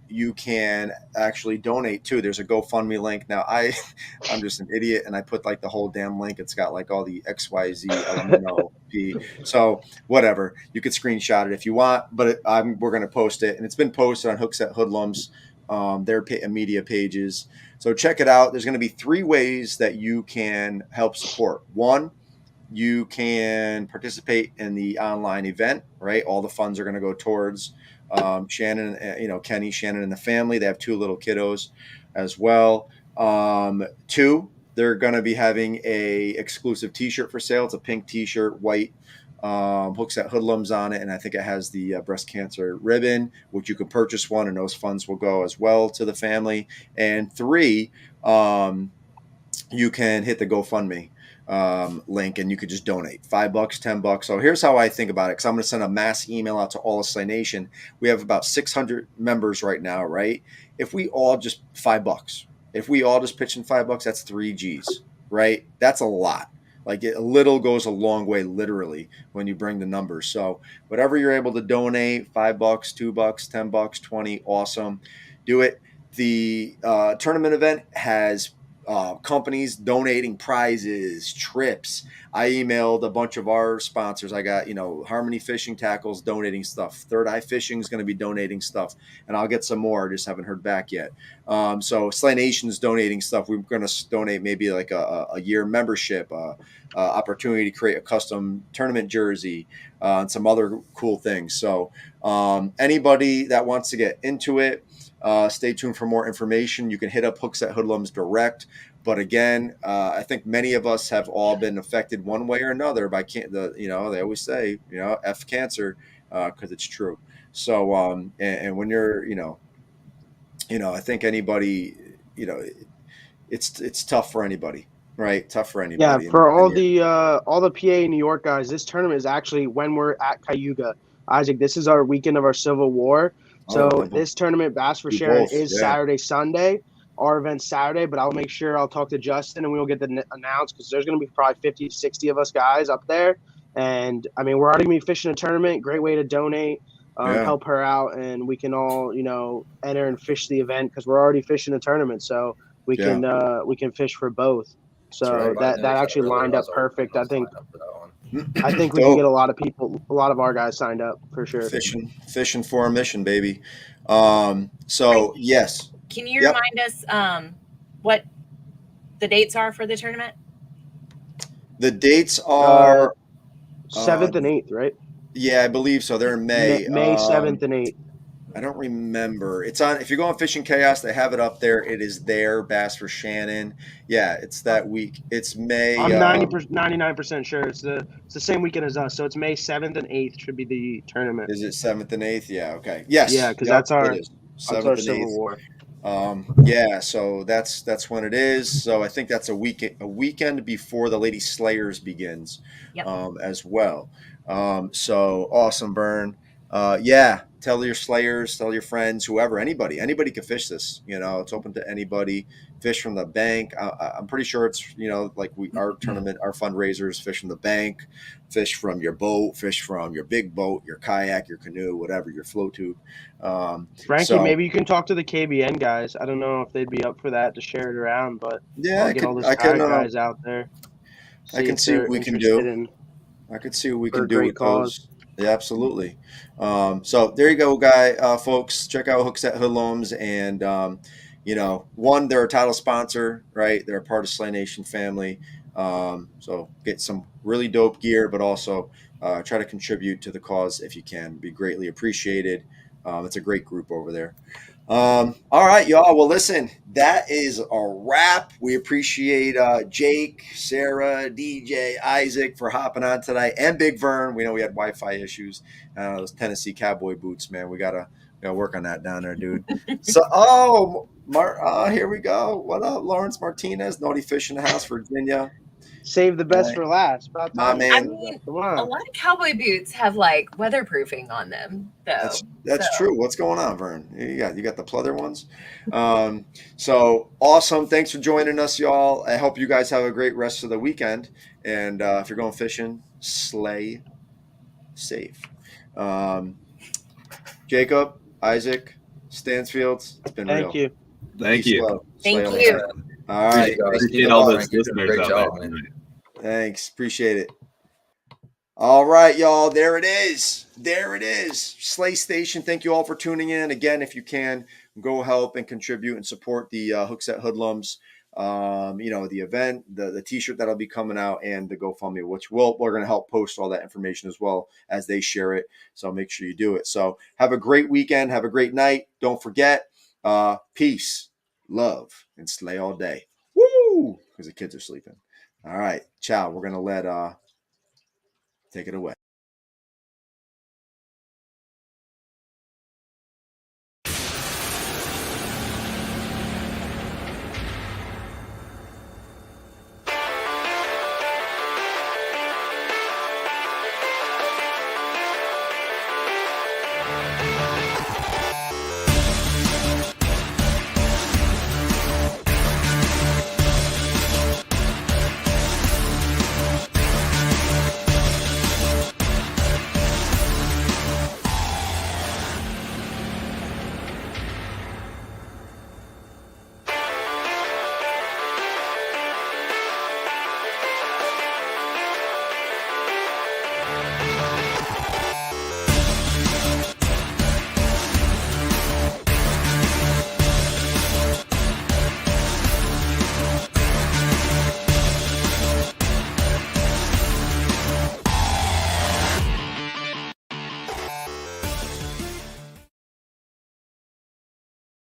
Speaker 1: you can actually donate too. There's a GoFundMe link. Now I'm just an idiot, and I put like the whole damn link. It's got like all the XYZ LMNOP. So whatever, you could screenshot it if you want, but we're going to post it, and it's been posted on Hookset Hoodlums their media pages. So check it out. There's going to be 3 ways that you can help support. One, you can participate in the online event, right? All the funds are going to go towards Shannon, Kenny, Shannon, and the family. They have 2 little kiddos as well. 2, they're going to be having a exclusive T-shirt for sale. It's a pink T-shirt, white hooks at hoodlums on it, and I think it has the breast cancer ribbon, which you can purchase one, and those funds will go as well to the family. And 3, you can hit the GoFundMe link, and you could just donate $5, $10. So here's how I think about it, because I'm going to send a mass email out to all of Slay Nation. We have about 600 members right now, right? If we all just $5, if we all just pitch in $5, that's 3 G's, right? That's a lot. Like a little goes a long way, literally, when you bring the numbers. So whatever you're able to donate, $5, $2, $10, 20, awesome. Do it. The tournament event has companies donating prizes, trips. I emailed a bunch of our sponsors. I got, Harmony Fishing Tackles donating stuff. Third Eye Fishing is going to be donating stuff, and I'll get some more. I just haven't heard back yet. So Slay Nation's donating stuff. We're going to donate maybe like a year membership, opportunity to create a custom tournament jersey, and some other cool things. So anybody that wants to get into it, stay tuned for more information. You can hit up Hooks at Hoodlums direct. But again, I think many of us have all been affected one way or another by they always say, F cancer, because it's true. So, and when you're, I think anybody, it's tough for anybody, right? Tough for anybody.
Speaker 2: Yeah, for all the PA New York guys, this tournament is actually when we're at Cayuga. Isaac, this is our weekend of our Civil War. So this tournament, Bass for Sharon, is Saturday, Sunday. Our event's Saturday, but I'll make sure I'll talk to Justin and we'll get the announced, because there's going to be probably 50, 60 of us guys up there. And, I mean, we're already going to be fishing a tournament. Great way to donate, help her out, and we can all, enter and fish the event, because we're already fishing a tournament. So we can fish for both. So that actually lined up perfect. I think we can get a lot of our guys signed up for sure.
Speaker 1: Fishing for a mission, baby. Yes.
Speaker 5: Can you remind us what the dates are for the tournament?
Speaker 1: The dates are
Speaker 2: 7th and 8th, right?
Speaker 1: Yeah, I believe so. They're in May.
Speaker 2: May 7th and 8th.
Speaker 1: I don't remember. It's on. If you go on Fishing Chaos, they have it up there. It is there. Bass for Shannon. Yeah, it's that week. It's May.
Speaker 2: I'm 99% sure it's the same weekend as us. So it's May 7th and 8th should be the tournament.
Speaker 1: Is it 7th and 8th? Yeah. Okay. Yes.
Speaker 2: Yeah, because that's our
Speaker 1: 7th and
Speaker 2: Civil
Speaker 1: 8th.
Speaker 2: War.
Speaker 1: So that's when it is. So I think that's a weekend before the Lady Slayers begins, as well. So awesome, Burn. Tell your slayers, tell your friends, whoever, anybody can fish this. It's open to anybody. Fish from the bank. I'm pretty sure it's, like our tournament, our fundraisers, fish from the bank, fish from your boat, fish from your big boat, your kayak, your canoe, whatever, your float tube.
Speaker 2: Frankie, maybe you can talk to the KBN guys. I don't know if they'd be up for that to share it around, but get all those guys out there.
Speaker 1: I can see what we can do. I could see what we can do with those. Yeah, absolutely. So there you go, folks. Check out Hooks at Hoodlums, and one, they're a title sponsor, right? They're a part of Slay Nation family. So get some really dope gear, but also try to contribute to the cause if you can. It'd be greatly appreciated. It's a great group over there. All right, y'all. Well, listen, that is a wrap. We appreciate Jake, Sarah, DJ, Isaac for hopping on tonight, and Big Vern. We know we had Wi-Fi issues. Those Tennessee cowboy boots, man. We gotta work on that down there, dude. So, here we go. What up, Lawrence Martinez? Naughty Fish in the House, Virginia.
Speaker 2: Save the best for last.
Speaker 1: My man.
Speaker 5: I mean, a lot of cowboy boots have like weatherproofing on them, though.
Speaker 1: That's true. What's going on, Vern? You got the pleather ones. So awesome. Thanks for joining us, y'all. I hope you guys have a great rest of the weekend. And if you're going fishing, slay safe. Jacob, Isaac, Stansfield, it's been real.
Speaker 4: Thank you.
Speaker 5: Thank you.
Speaker 1: All right.
Speaker 4: Appreciate all those listeners out there.
Speaker 1: Thanks. Appreciate it. All right, y'all. There it is. Slay Station. Thank you all for tuning in. Again, if you can, go help and contribute and support the Hookset Hoodlums. The event, the t-shirt that'll be coming out, and the GoFundMe, which we're going to help post all that information as well as they share it. So make sure you do it. So have a great weekend. Have a great night. Don't forget, peace, love, and slay all day. Woo! Because the kids are sleeping. All right. Ciao. We're going to let take it away.